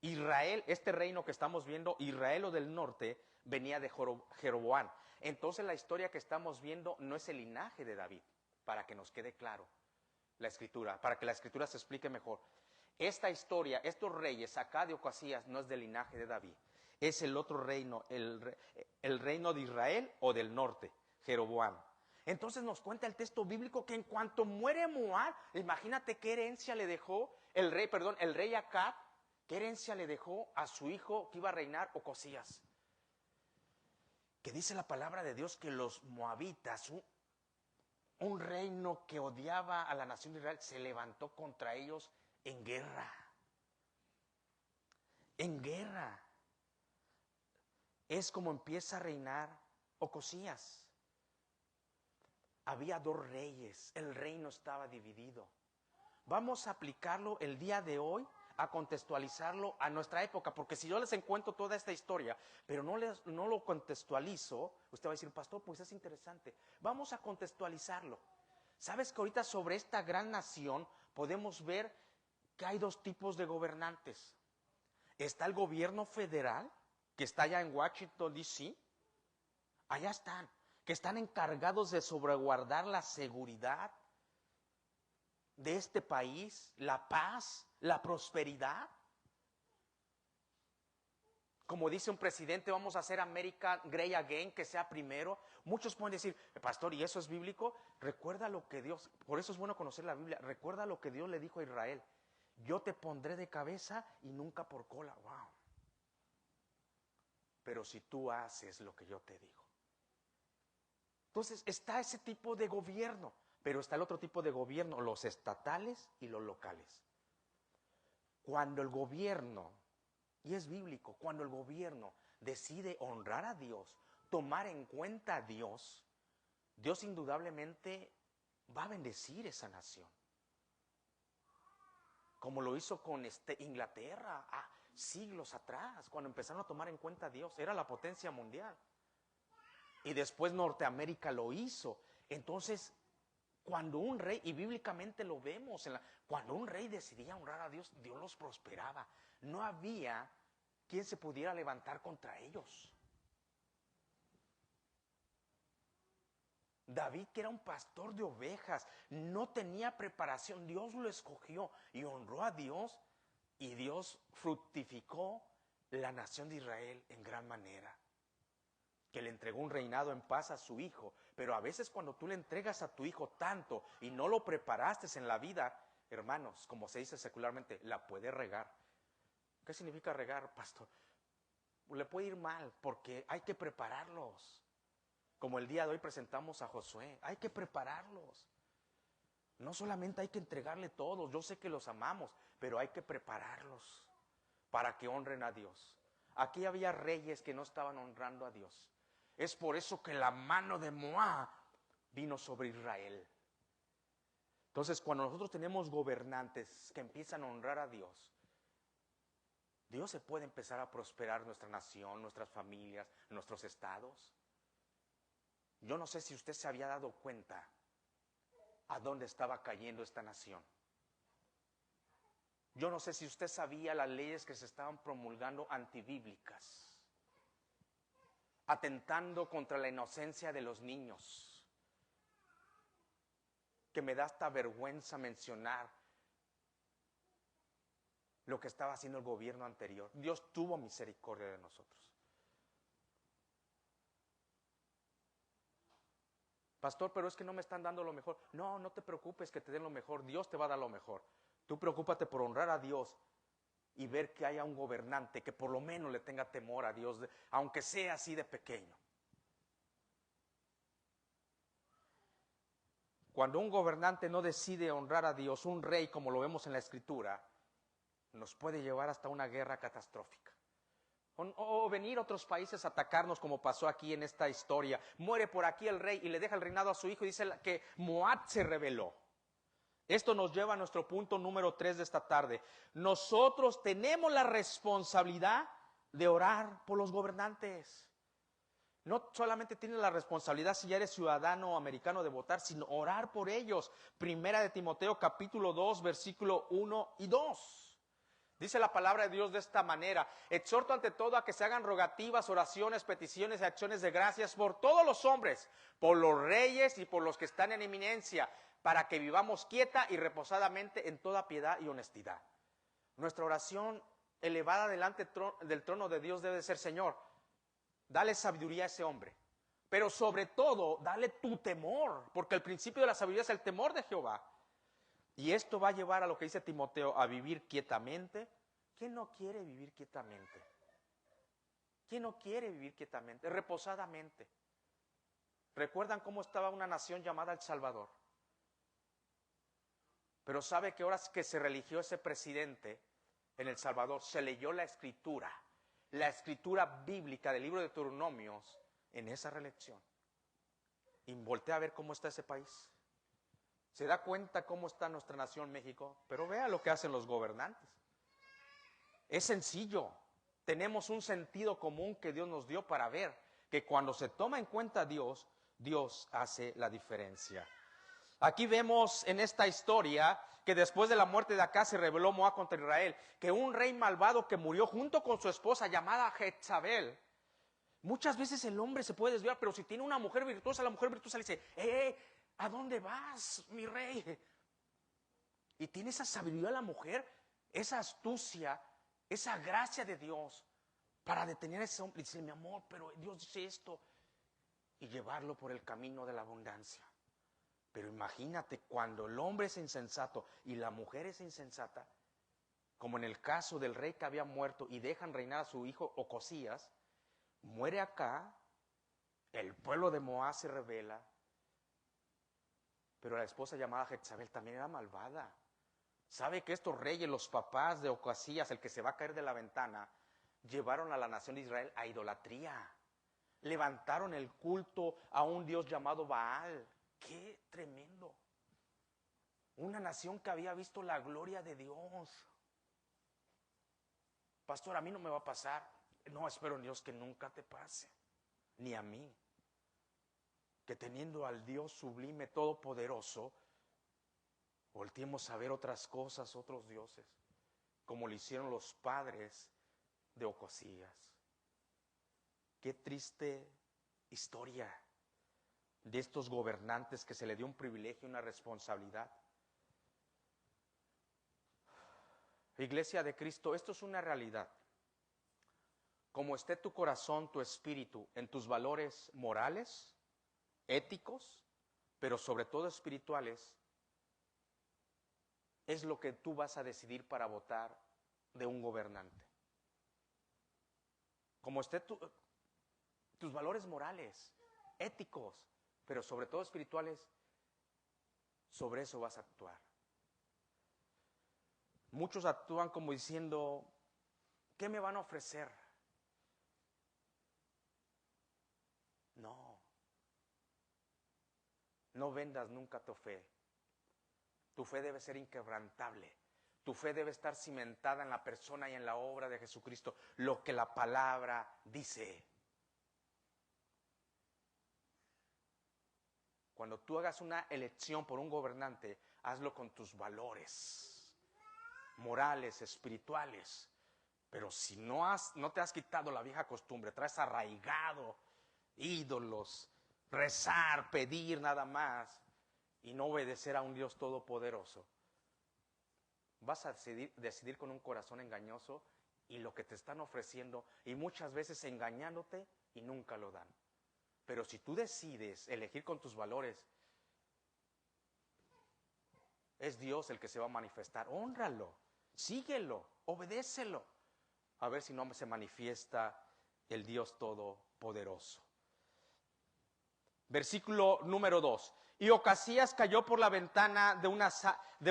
Israel, este reino que estamos viendo, Israel o del norte, venía de Jeroboam. Entonces la historia que estamos viendo no es el linaje de David, para que nos quede claro la escritura, para que la escritura se explique mejor. Esta historia, estos reyes acá de Ocosías no es del linaje de David, es el otro reino, el reino de Israel o del norte, Jeroboam. Entonces nos cuenta el texto bíblico que en cuanto muere Moab, imagínate qué herencia le dejó el rey Acab, qué herencia le dejó a su hijo que iba a reinar, Ocosías. Que dice la palabra de Dios que los moabitas, un reino que odiaba a la nación de Israel, se levantó contra ellos en guerra. En guerra. Es como empieza a reinar Ocosías. Había 2 reyes, el reino estaba dividido. Vamos a aplicarlo el día de hoy, a contextualizarlo a nuestra época, porque si yo les encuentro toda esta historia, pero no lo contextualizo, usted va a decir, pastor, pues es interesante. Vamos a contextualizarlo. ¿Sabes que ahorita sobre esta gran nación podemos ver que hay 2 tipos de gobernantes? Está el gobierno federal, que está allá en Washington, D.C., allá están, que están encargados de sobreguardar la seguridad de este país, la paz, la prosperidad. Como dice un presidente, vamos a hacer America Great Again, que sea primero. Muchos pueden decir, pastor, ¿y eso es bíblico? Recuerda lo que Dios, por eso es bueno conocer la Biblia, recuerda lo que Dios le dijo a Israel. Yo te pondré de cabeza y nunca por cola. Wow. Pero si tú haces lo que yo te digo. Entonces está ese tipo de gobierno, pero está el otro tipo de gobierno, los estatales y los locales. Cuando el gobierno, y es bíblico, cuando el gobierno decide honrar a Dios, tomar en cuenta a Dios, Dios indudablemente va a bendecir esa nación. Como lo hizo con Inglaterra siglos atrás, cuando empezaron a tomar en cuenta a Dios, era la potencia mundial. Y después Norteamérica lo hizo. Entonces, cuando un rey, y bíblicamente lo vemos, cuando un rey decidía honrar a Dios, Dios los prosperaba. No había quien se pudiera levantar contra ellos. David, que era un pastor de ovejas, no tenía preparación. Dios lo escogió y honró a Dios, y Dios fructificó la nación de Israel en gran manera. Que le entregó un reinado en paz a su hijo. Pero a veces cuando tú le entregas a tu hijo tanto y no lo preparaste en la vida, hermanos, como se dice secularmente, la puede regar. ¿Qué significa regar, pastor? Le puede ir mal porque hay que prepararlos. Como el día de hoy presentamos a Josué, hay que prepararlos. No solamente hay que entregarle todo, yo sé que los amamos, pero hay que prepararlos para que honren a Dios. Aquí había reyes que no estaban honrando a Dios. Es por eso que la mano de Moab vino sobre Israel. Entonces, cuando nosotros tenemos gobernantes que empiezan a honrar a Dios, Dios se puede empezar a prosperar nuestra nación, nuestras familias, nuestros estados. Yo no sé si usted se había dado cuenta a dónde estaba cayendo esta nación. Yo no sé si usted sabía las leyes que se estaban promulgando antibíblicas, atentando contra la inocencia de los niños, que me da hasta vergüenza mencionar lo que estaba haciendo el gobierno anterior. Dios tuvo misericordia de nosotros. Pastor, pero es que no me están dando lo mejor. No, no te preocupes que te den lo mejor. Dios te va a dar lo mejor. Tú preocúpate por honrar a Dios y ver que haya un gobernante que por lo menos le tenga temor a Dios, aunque sea así de pequeño. Cuando un gobernante no decide honrar a Dios, un rey, como lo vemos en la Escritura, nos puede llevar hasta una guerra catastrófica. O venir otros países a atacarnos, como pasó aquí en esta historia. Muere por aquí el rey y le deja el reinado a su hijo y dice que Moab se rebeló. Esto nos lleva a nuestro punto número 3 de esta tarde. Nosotros tenemos la responsabilidad de orar por los gobernantes. No solamente tienes la responsabilidad si ya eres ciudadano americano de votar, sino orar por ellos. Primera de Timoteo capítulo 2, versículo 1 y 2. Dice la palabra de Dios de esta manera: exhorto ante todo a que se hagan rogativas, oraciones, peticiones y acciones de gracias por todos los hombres, por los reyes y por los que están en eminencia, para que vivamos quieta y reposadamente en toda piedad y honestidad. Nuestra oración elevada delante del trono de Dios debe ser: Señor, dale sabiduría a ese hombre, pero sobre todo, dale tu temor, porque el principio de la sabiduría es el temor de Jehová. Y esto va a llevar a lo que dice Timoteo, a vivir quietamente. ¿Quién no quiere vivir quietamente? ¿Quién no quiere vivir quietamente? Reposadamente. ¿Recuerdan cómo estaba una nación llamada El Salvador? Pero sabe que ahora que se religió ese presidente en El Salvador, se leyó la escritura bíblica del libro de Deuteronomios en esa reelección. Y voltea a ver cómo está ese país. Se da cuenta cómo está nuestra nación México, pero vea lo que hacen los gobernantes. Es sencillo. Tenemos un sentido común que Dios nos dio para ver que cuando se toma en cuenta a Dios, Dios hace la diferencia. Aquí vemos en esta historia que después de la muerte de Acaz se rebeló Moab contra Israel, que un rey malvado que murió junto con su esposa llamada Jezabel. Muchas veces el hombre se puede desviar, pero si tiene una mujer virtuosa, la mujer virtuosa le dice: ¿a dónde vas, mi rey? Y tiene esa sabiduría la mujer, esa astucia, esa gracia de Dios para detener a ese hombre y decirle: mi amor, pero Dios dice esto, y llevarlo por el camino de la abundancia. Pero imagínate cuando el hombre es insensato y la mujer es insensata, como en el caso del rey que había muerto y dejan reinar a su hijo Ocosías, muere acá, el pueblo de Moab se rebela, pero la esposa llamada Jezabel también era malvada. ¿Sabe que estos reyes, los papás de Ocosías, el que se va a caer de la ventana, llevaron a la nación de Israel a idolatría? Levantaron el culto a un dios llamado Baal. ¡Qué tremendo! Una nación que había visto la gloria de Dios. Pastor, a mí no me va a pasar. No, espero en Dios que nunca te pase, ni a mí. Que teniendo al Dios sublime, todopoderoso, volteemos a ver otras cosas, otros dioses, como lo hicieron los padres de Ocosías. Qué triste historia de estos gobernantes que se le dio un privilegio, una responsabilidad. Iglesia de Cristo, esto es una realidad. Como esté tu corazón, tu espíritu, en tus valores morales, éticos, pero sobre todo espirituales, es lo que tú vas a decidir para votar de un gobernante. Como esté tus valores morales, éticos, pero sobre todo espirituales, sobre eso vas a actuar. Muchos actúan como diciendo: ¿qué me van a ofrecer? No vendas nunca tu fe. Tu fe debe ser inquebrantable. Tu fe debe estar cimentada en la persona y en la obra de Jesucristo, lo que la palabra dice. Cuando tú hagas una elección por un gobernante, hazlo con tus valores morales, espirituales. Pero si no te has quitado la vieja costumbre, traes arraigado ídolos, rezar, pedir nada más y no obedecer a un Dios todopoderoso, vas a decidir con un corazón engañoso y lo que te están ofreciendo, y muchas veces engañándote y nunca lo dan. Pero si tú decides elegir con tus valores, es Dios el que se va a manifestar. Hónralo, síguelo, obedécelo. A ver si no se manifiesta el Dios todopoderoso. Versículo número 2. Y Ocasías cayó por la ventana de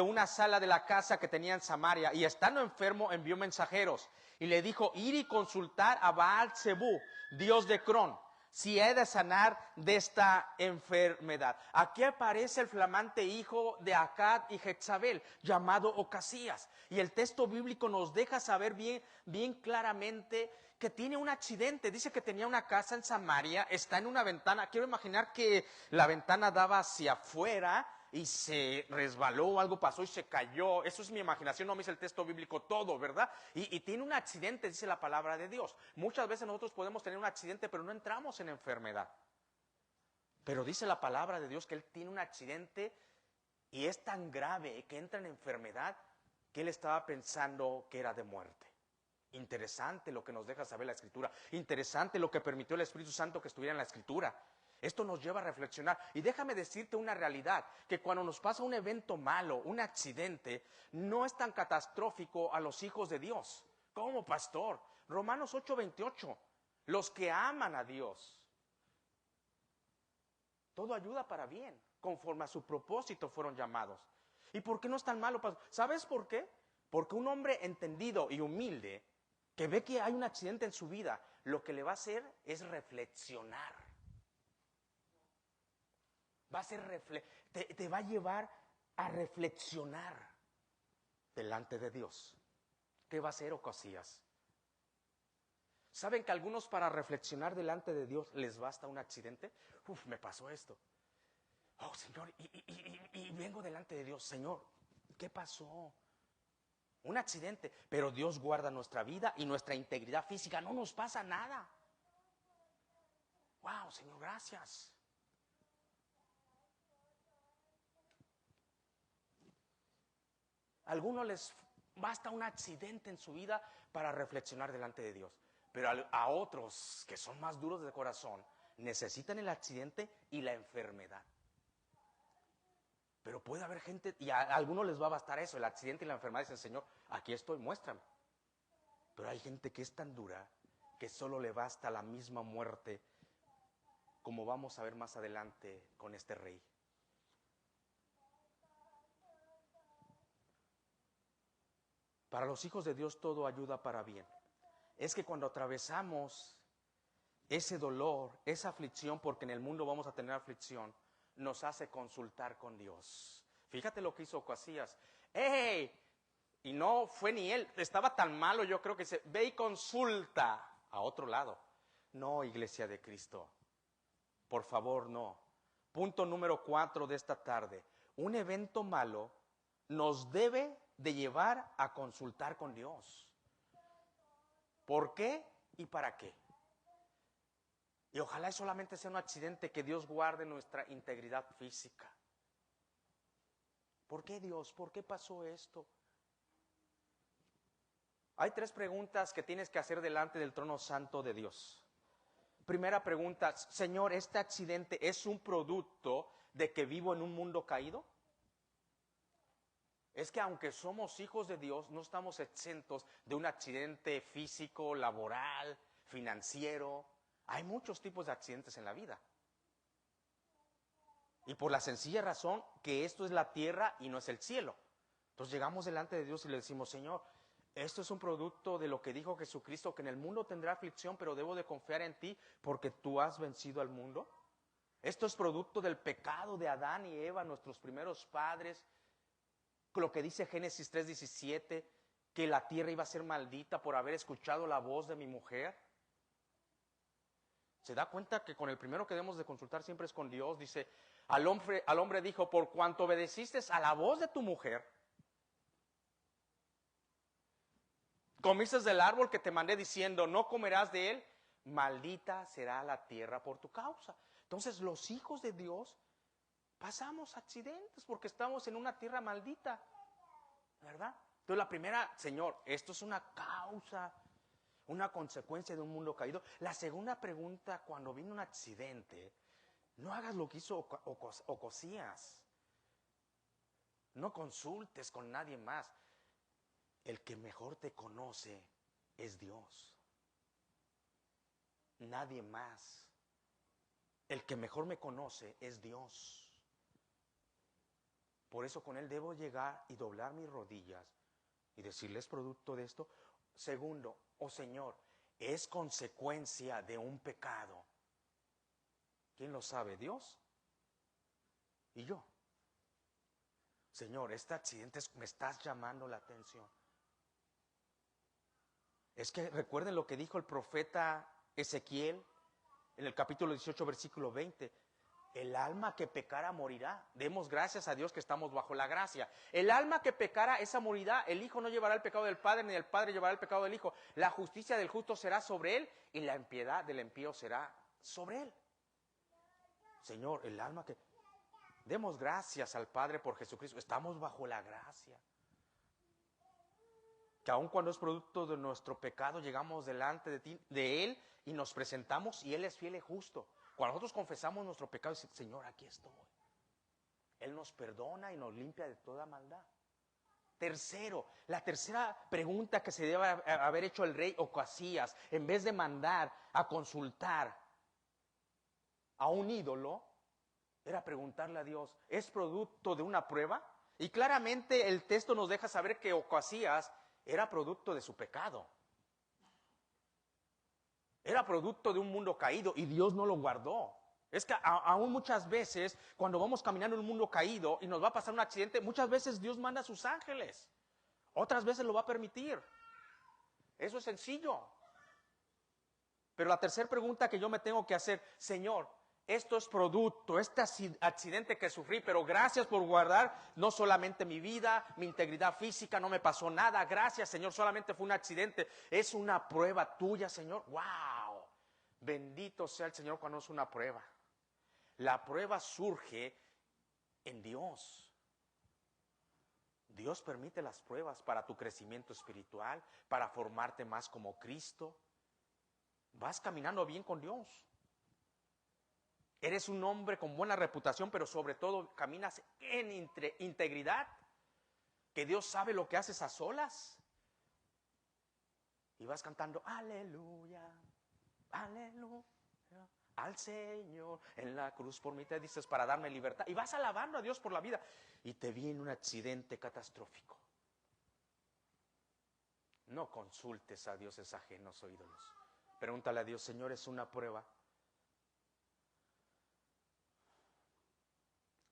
una sala de la casa que tenía en Samaria, y estando enfermo envió mensajeros y le dijo: ir y consultar a Baal-Zebú, dios de Cron, si he de sanar de esta enfermedad. Aquí aparece el flamante hijo de Acab y Jezabel, llamado Ocasías. Y el texto bíblico nos deja saber bien claramente que tiene un accidente. Dice que tenía una casa en Samaria, está en una ventana. Quiero imaginar que la ventana daba hacia afuera y se resbaló o algo pasó y se cayó. Eso es mi imaginación, no me dice el texto bíblico todo, ¿verdad? Y tiene un accidente, dice la palabra de Dios. Muchas veces nosotros podemos tener un accidente, pero no entramos en enfermedad. Pero dice la palabra de Dios que él tiene un accidente y es tan grave que entra en enfermedad que él estaba pensando que era de muerte. Interesante lo que nos deja saber la Escritura. Interesante lo que permitió el Espíritu Santo que estuviera en la Escritura. Esto nos lleva a reflexionar. Y déjame decirte una realidad, que cuando nos pasa un evento malo, un accidente, no es tan catastrófico a los hijos de Dios. ¿Cómo, pastor? Romanos 8:28. Los que aman a Dios, todo ayuda para bien, conforme a su propósito fueron llamados. ¿Y por qué no es tan malo, pastor? ¿Sabes por qué? Porque un hombre entendido y humilde, que ve que hay un accidente en su vida, lo que le va a hacer es reflexionar. Te va a llevar a reflexionar delante de Dios. ¿Qué va a hacer Ocasías? ¿Saben que algunos para reflexionar delante de Dios les basta un accidente? Me pasó esto. Oh, Señor, y vengo delante de Dios. Señor, ¿qué pasó? Un accidente, pero Dios guarda nuestra vida y nuestra integridad física. No nos pasa nada. Wow, Señor, gracias. A algunos les basta un accidente en su vida para reflexionar delante de Dios. Pero a otros que son más duros de corazón, necesitan el accidente y la enfermedad. Pero puede haber gente, y a algunos les va a bastar eso, el accidente y la enfermedad. Dicen: Señor, aquí estoy, muéstrame. Pero hay gente que es tan dura que solo le basta la misma muerte, como vamos a ver más adelante con este rey. Para los hijos de Dios todo ayuda para bien. Es que cuando atravesamos ese dolor, esa aflicción, porque en el mundo vamos a tener aflicción, nos hace consultar con Dios. Fíjate lo que hizo Ocasías. ¡Ey! Y no fue ni él, estaba tan malo, yo creo que dice: ve y consulta a otro lado. No, iglesia de Cristo, por favor, no. Punto número 4 de esta tarde. Un evento malo nos debe de llevar a consultar con Dios. ¿Por qué y para qué? Y ojalá solamente sea un accidente, que Dios guarde nuestra integridad física. ¿Por qué, Dios? ¿Por qué pasó esto? Hay 3 preguntas que tienes que hacer delante del trono santo de Dios. Primera pregunta: Señor, ¿este accidente es un producto de que vivo en un mundo caído? Es que aunque somos hijos de Dios, no estamos exentos de un accidente físico, laboral, financiero. Hay muchos tipos de accidentes en la vida. Y por la sencilla razón que esto es la tierra y no es el cielo. Entonces llegamos delante de Dios y le decimos: Señor, esto es un producto de lo que dijo Jesucristo, que en el mundo tendrá aflicción, pero debo de confiar en ti porque tú has vencido al mundo. Esto es producto del pecado de Adán y Eva, nuestros primeros padres. Lo que dice Génesis 3:17, que la tierra iba a ser maldita por haber escuchado la voz de mi mujer. ¿Se da cuenta que con el primero que debemos de consultar siempre es con Dios? Dice: al hombre dijo: por cuanto obedeciste a la voz de tu mujer, comiste del árbol que te mandé diciendo: no comerás de él, maldita será la tierra por tu causa. Entonces los hijos de Dios pasamos accidentes porque estamos en una tierra maldita, ¿verdad? Entonces la primera: Señor, esto es una causa, una consecuencia de un mundo caído. La segunda pregunta: cuando viene un accidente, no hagas lo que hizo Ocasías. No consultes con nadie más. El que mejor te conoce es Dios. Nadie más. El que mejor me conoce es Dios. Por eso con Él debo llegar y doblar mis rodillas y decirle, ¿es producto de esto? Segundo, oh Señor, es consecuencia de un pecado. ¿Quién lo sabe? ¿Dios? ¿Y yo? Señor, este accidente me estás llamando la atención. Es que recuerden lo que dijo el profeta Ezequiel en el capítulo 18, versículo 20. El alma que pecara morirá. Demos gracias a Dios que estamos bajo la gracia. El alma que pecara, esa morirá. El hijo no llevará el pecado del padre, ni el padre llevará el pecado del hijo. La justicia del justo será sobre él, y la impiedad del impío será sobre él. Señor, el alma que... Demos gracias al Padre por Jesucristo. Estamos bajo la gracia. Que aun cuando es producto de nuestro pecado, llegamos delante de Él y nos presentamos, y Él es fiel y justo. Cuando nosotros confesamos nuestro pecado, dice, Señor, aquí estoy. Él nos perdona y nos limpia de toda maldad. Tercero, la tercera pregunta que se debe haber hecho el rey Ocasías, en vez de mandar a consultar a un ídolo, era preguntarle a Dios, ¿es producto de una prueba? Y claramente el texto nos deja saber que Ocasías era producto de su pecado. Era producto de un mundo caído y Dios no lo guardó. Es que aún muchas veces, cuando vamos caminando en un mundo caído y nos va a pasar un accidente, muchas veces Dios manda a sus ángeles. Otras veces lo va a permitir. Eso es sencillo. Pero la tercera pregunta que yo me tengo que hacer, Señor, esto es producto, este accidente que sufrí, pero gracias por guardar no solamente mi vida, mi integridad física, no me pasó nada. Gracias, Señor, solamente fue un accidente. Es una prueba tuya, Señor. ¡Wow! Bendito sea el Señor cuando es una prueba. La prueba surge en Dios. Dios permite las pruebas para tu crecimiento espiritual, para formarte más como Cristo. Vas caminando bien con Dios. Eres un hombre con buena reputación, pero sobre todo caminas en integridad. Que Dios sabe lo que haces a solas. Y vas cantando, aleluya, aleluya, al Señor en la cruz por mí te dices para darme libertad. Y vas alabando a Dios por la vida. Y te viene un accidente catastrófico. No consultes a dioses ajenos o ídolos. Pregúntale a Dios, Señor, ¿es una prueba?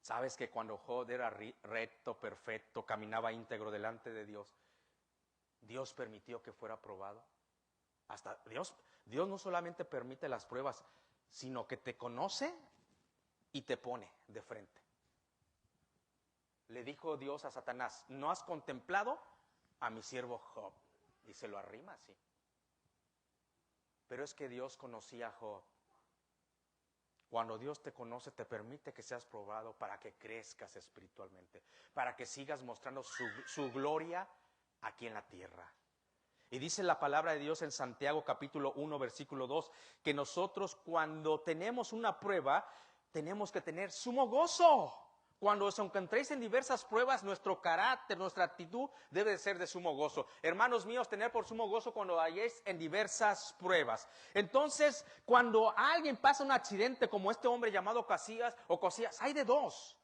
¿Sabes que cuando Job era recto, perfecto, caminaba íntegro delante de Dios, Dios permitió que fuera probado? Hasta Dios no solamente permite las pruebas, sino que te conoce y te pone de frente. Le dijo Dios a Satanás, ¿no has contemplado a mi siervo Job? Y se lo arrima así. Pero es que Dios conocía a Job. Cuando Dios te conoce, te permite que seas probado para que crezcas espiritualmente, para que sigas mostrando su gloria aquí en la tierra. Y dice la palabra de Dios en Santiago capítulo 1, versículo 2, que nosotros cuando tenemos una prueba, tenemos que tener sumo gozo. Cuando os encontréis en diversas pruebas, nuestro carácter, nuestra actitud debe de ser de sumo gozo. Hermanos míos, tener por sumo gozo cuando hayáis en diversas pruebas. Entonces, cuando alguien pasa un accidente como este hombre llamado Ocasías, hay de dos.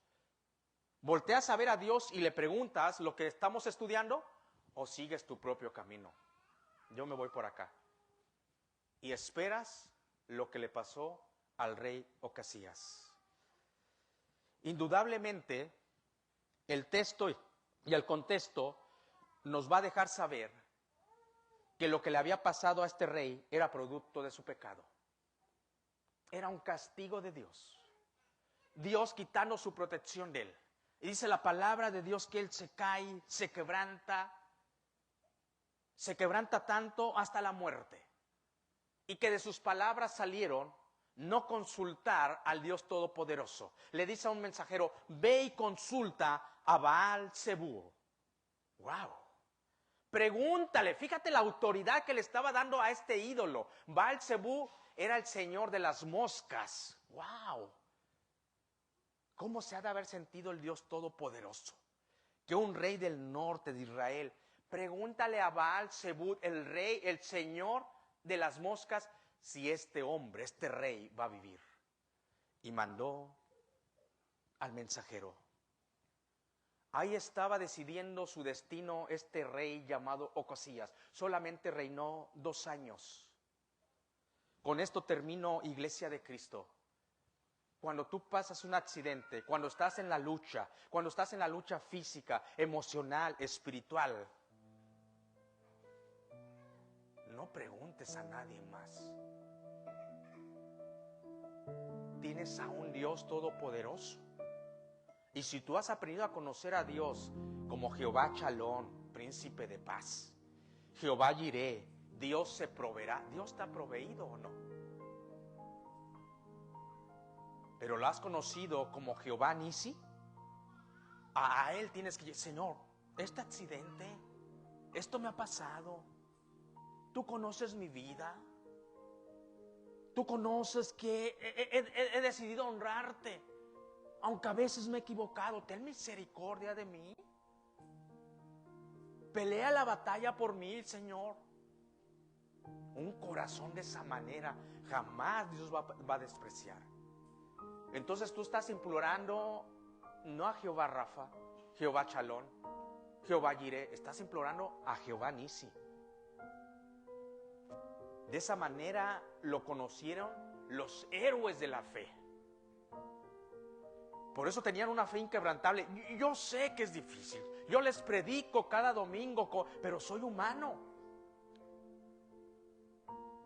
¿Volteas a ver a Dios y le preguntas lo que estamos estudiando? ¿O sigues tu propio camino? Yo me voy por acá. Y esperas lo que le pasó al rey Ocasías. Indudablemente, el texto y el contexto nos va a dejar saber que lo que le había pasado a este rey era producto de su pecado. Era un castigo de Dios. Dios quitando su protección de él. Y dice la palabra de Dios que él se cae, se quebranta tanto hasta la muerte. Y que de sus palabras salieron no consultar al Dios Todopoderoso. Le dice a un mensajero, ve y consulta a Baal-Zebú. ¡Wow! Pregúntale, fíjate la autoridad que le estaba dando a este ídolo. Baal-Zebú era el señor de las moscas. ¡Wow! ¿Cómo se ha de haber sentido el Dios Todopoderoso? Que un rey del norte de Israel, pregúntale a Baal-Zebú, el rey, el señor de las moscas, si este hombre, este rey va a vivir. Y mandó al mensajero. Ahí estaba decidiendo su destino este rey llamado Ocosías. Solamente reinó 2 años. Con esto termino, Iglesia de Cristo. Cuando tú pasas un accidente, cuando estás en la lucha física, emocional, espiritual, no preguntes a nadie más. Tienes a un Dios todopoderoso. Y si tú has aprendido a conocer a Dios como Jehová Shalom, príncipe de paz, Jehová Jireh, Dios se proveerá. ¿Dios te ha proveído o no? Pero lo has conocido como Jehová Nisi. A Él tienes que decir: Señor, este accidente, esto me ha pasado. Tú conoces mi vida. Tú conoces que he decidido honrarte, aunque a veces me he equivocado. Ten misericordia de mí. Pelea la batalla por mí, Señor. Un corazón de esa manera jamás Dios va a despreciar. Entonces tú estás implorando no a Jehová Rafa, Jehová Shalom, Jehová Jireh, estás implorando a Jehová Nisi. De esa manera lo conocieron los héroes de la fe. Por eso tenían una fe inquebrantable. Yo sé que es difícil. Yo les predico cada domingo, pero soy humano.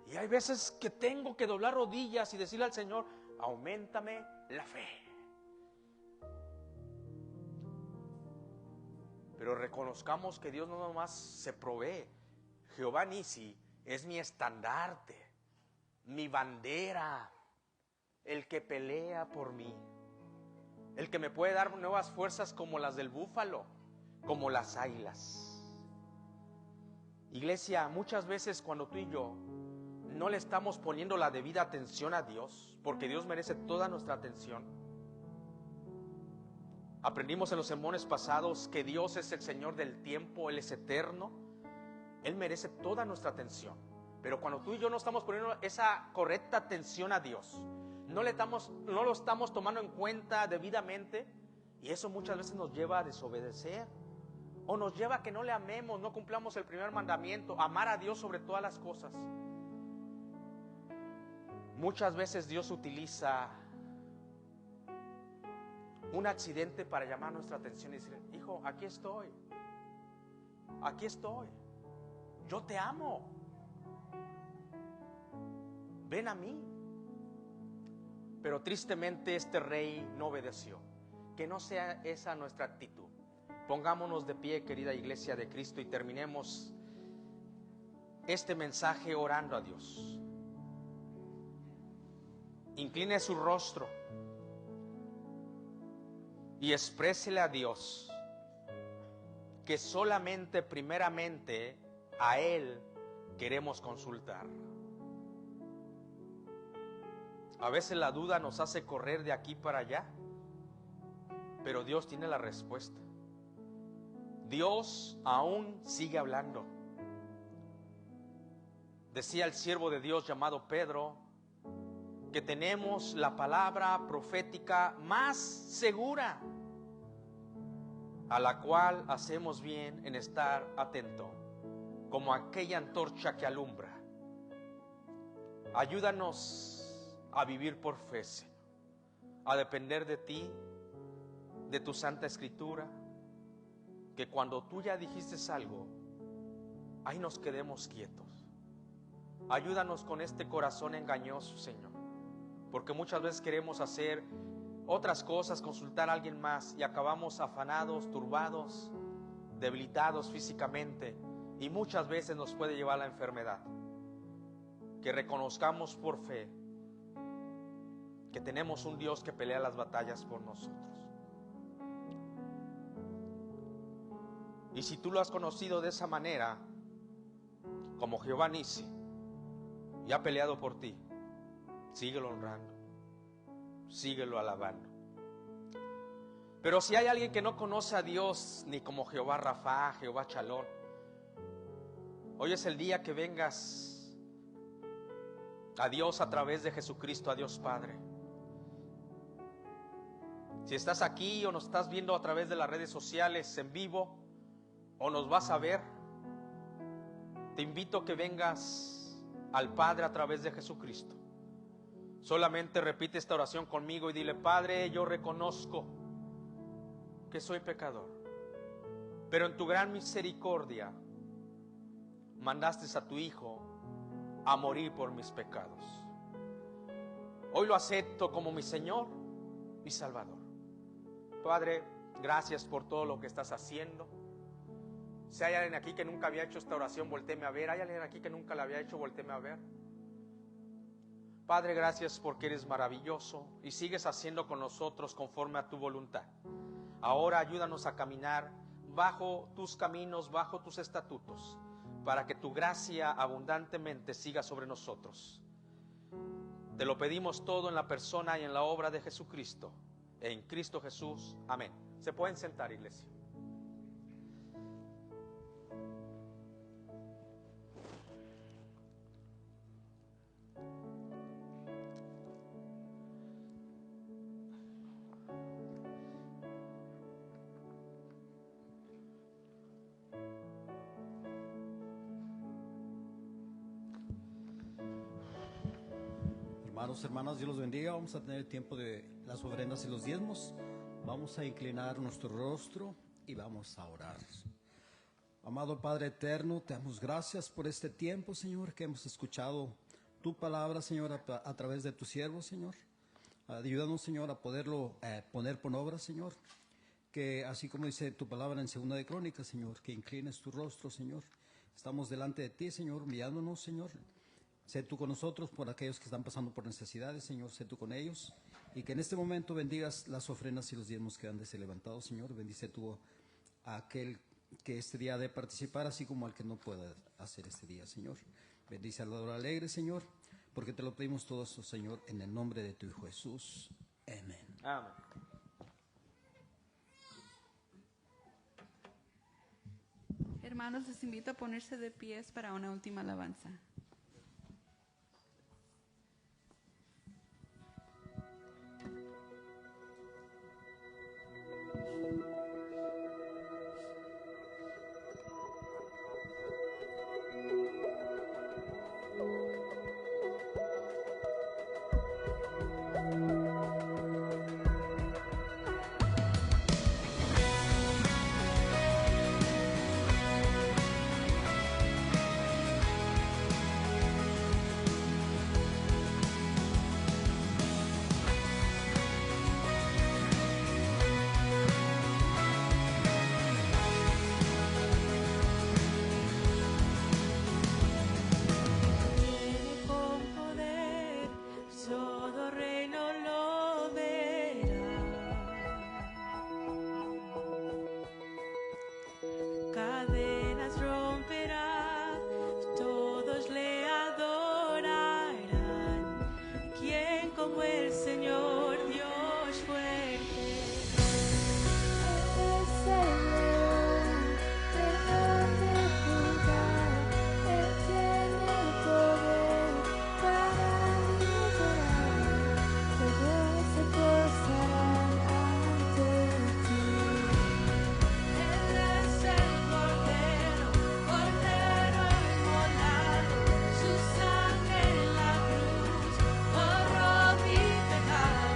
Y hay veces que tengo que doblar rodillas y decirle al Señor: auméntame la fe. Pero reconozcamos que Dios no nomás se provee. Jehová Nisi es mi estandarte, mi bandera, el que pelea por mí, el que me puede dar nuevas fuerzas como las del búfalo, como las águilas. Iglesia, muchas veces cuando tú y yo no le estamos poniendo la debida atención a Dios, porque Dios merece toda nuestra atención. Aprendimos en los sermones pasados que Dios es el Señor del tiempo, Él es eterno, Él merece toda nuestra atención. Pero cuando tú y yo no estamos poniendo esa correcta atención a Dios, no lo estamos tomando en cuenta debidamente, y eso muchas veces nos lleva a desobedecer, o nos lleva a que no le amemos, no cumplamos el primer mandamiento, amar a Dios sobre todas las cosas. Muchas veces Dios utiliza un accidente para llamar nuestra atención y decir: hijo, aquí estoy, yo te amo, ven a mí. Pero tristemente este rey no obedeció. Que no sea esa nuestra actitud. Pongámonos de pie, querida Iglesia de Cristo, y terminemos este mensaje orando a Dios. Incline su rostro y exprésele a Dios que solamente, primeramente, a Él queremos consultar. A veces la duda nos hace correr de aquí para allá, pero Dios tiene la respuesta. Dios aún sigue hablando. Decía el siervo de Dios llamado Pedro que tenemos la palabra profética más segura, a la cual hacemos bien en estar atento, como aquella antorcha que alumbra. Ayúdanos a vivir por fe, Señor, a depender de ti, de tu Santa Escritura, que cuando tú ya dijiste algo, ahí nos quedemos quietos. Ayúdanos con este corazón engañoso, Señor, porque muchas veces queremos hacer otras cosas, consultar a alguien más, y acabamos afanados, turbados, debilitados físicamente, y muchas veces nos puede llevar a la enfermedad. Que reconozcamos por fe que tenemos un Dios que pelea las batallas por nosotros. Y si tú lo has conocido de esa manera, como Jehová Nisi, y ha peleado por ti, síguelo honrando, síguelo alabando. Pero si hay alguien que no conoce a Dios ni como Jehová Rafa, Jehová Shalom, hoy es el día que vengas a Dios a través de Jesucristo, a Dios Padre. Si estás aquí o nos estás viendo a través de las redes sociales en vivo o nos vas a ver, te invito a que vengas al Padre a través de Jesucristo. Solamente repite esta oración conmigo y dile: Padre, yo reconozco que soy pecador, pero en tu gran misericordia mandaste a tu Hijo a morir por mis pecados. Hoy lo acepto como mi Señor y Salvador. Padre, gracias por todo lo que estás haciendo. Si hay alguien aquí que nunca había hecho esta oración, voltéeme a ver. ¿Hay alguien aquí que nunca la había hecho? Voltéeme a ver. Padre, gracias porque eres maravilloso y sigues haciendo con nosotros conforme a tu voluntad. Ahora ayúdanos a caminar bajo tus caminos, bajo tus estatutos, para que tu gracia abundantemente siga sobre nosotros. Te lo pedimos todo en la persona y en la obra de Jesucristo. En Cristo Jesús. Amén. Se pueden sentar, iglesia. Hermanos, hermanas, Dios los bendiga. Vamos a tener el tiempo de las ofrendas y los diezmos. Vamos a inclinar nuestro rostro y vamos a orar. Amado Padre eterno, te damos gracias por este tiempo, Señor, que hemos escuchado tu palabra, Señor, a través de tu siervo, Señor. Ayúdanos, Señor, a poderlo poner por obra, Señor. Que así como dice tu palabra en 2 de Crónicas, Señor, que inclines tu rostro, Señor. Estamos delante de ti, Señor, humillándonos, Señor. Sé tú con nosotros por aquellos que están pasando por necesidades, Señor, sé tú con ellos. Y que en este momento bendigas las ofrendas y los diezmos que han de ser levantados, Señor. Bendice tú a aquel que este día ha de participar, así como al que no pueda hacer este día, Señor. Bendice al dador alegre, Señor, porque te lo pedimos todo esto, Señor, en el nombre de tu Hijo Jesús. Amén. Amén. Hermanos, les invito a ponerse de pies para una última alabanza. Su sangre en la cruz borró mi pecado.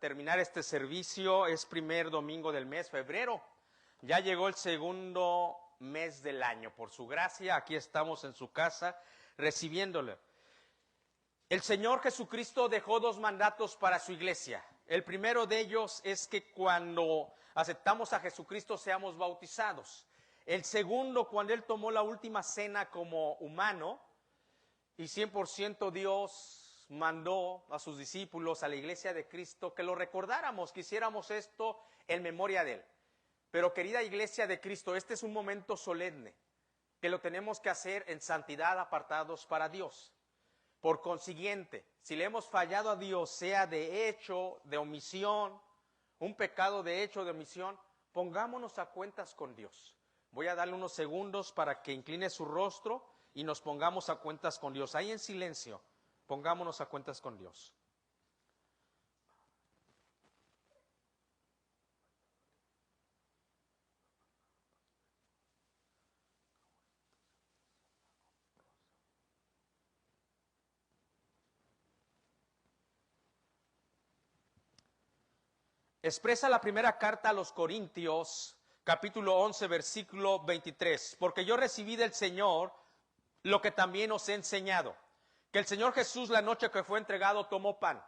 terminar este servicio. Es primer domingo del mes, febrero. Ya llegó el segundo mes del año. Por su gracia, aquí estamos en su casa recibiéndole. El Señor Jesucristo dejó 2 mandatos para su iglesia. El primero de ellos es que cuando aceptamos a Jesucristo seamos bautizados. El segundo, cuando Él tomó la última cena como humano y 100% Dios mandó a sus discípulos, a la iglesia de Cristo, que lo recordáramos, que hiciéramos esto en memoria de Él. Pero querida iglesia de Cristo, este es un momento solemne, que lo tenemos que hacer en santidad, apartados para Dios. Por consiguiente, si le hemos fallado a Dios, sea de hecho, de omisión, un pecado de hecho, de omisión, pongámonos a cuentas con Dios. Voy a darle unos segundos para que incline su rostro y nos pongamos a cuentas con Dios. Ahí en silencio, pongámonos a cuentas con Dios. Expresa la primera carta a los Corintios, capítulo 11, versículo 23. Porque yo recibí del Señor lo que también os he enseñado, que el Señor Jesús la noche que fue entregado tomó pan,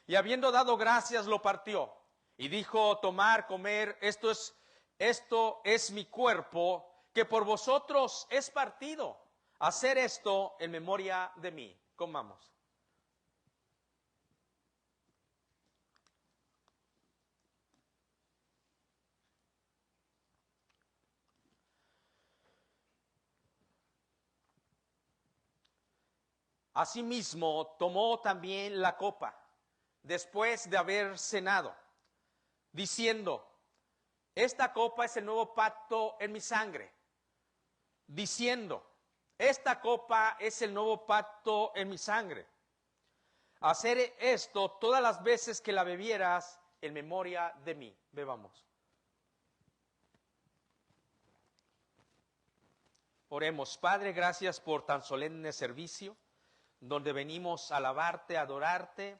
y habiendo dado gracias lo partió, y dijo: tomar, comer, esto es mi cuerpo, que por vosotros es partido. Hacer esto en memoria de mí. Comamos. Asimismo, tomó también la copa, después de haber cenado, diciendo: esta copa es el nuevo pacto en mi sangre. Diciendo: esta copa es el nuevo pacto en mi sangre. Hacer esto todas las veces que la bebieras en memoria de mí. Bebamos. Oremos. Padre, gracias por tan solemne servicio, donde venimos a alabarte, a adorarte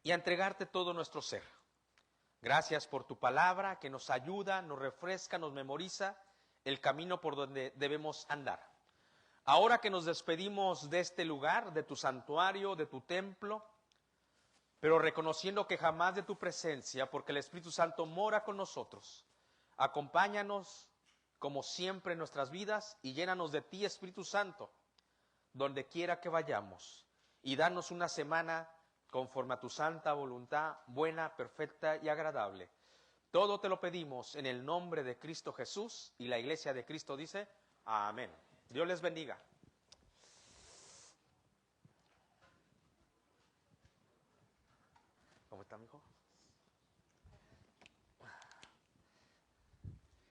y a entregarte todo nuestro ser. Gracias por tu palabra que nos ayuda, nos refresca, nos memoriza el camino por donde debemos andar. Ahora que nos despedimos de este lugar, de tu santuario, de tu templo, pero reconociendo que jamás de tu presencia, porque el Espíritu Santo mora con nosotros, acompáñanos como siempre en nuestras vidas y llénanos de ti, Espíritu Santo, donde quiera que vayamos, y danos una semana conforme a tu santa voluntad, buena, perfecta y agradable. Todo te lo pedimos en el nombre de Cristo Jesús, y la iglesia de Cristo dice: amén. Dios les bendiga.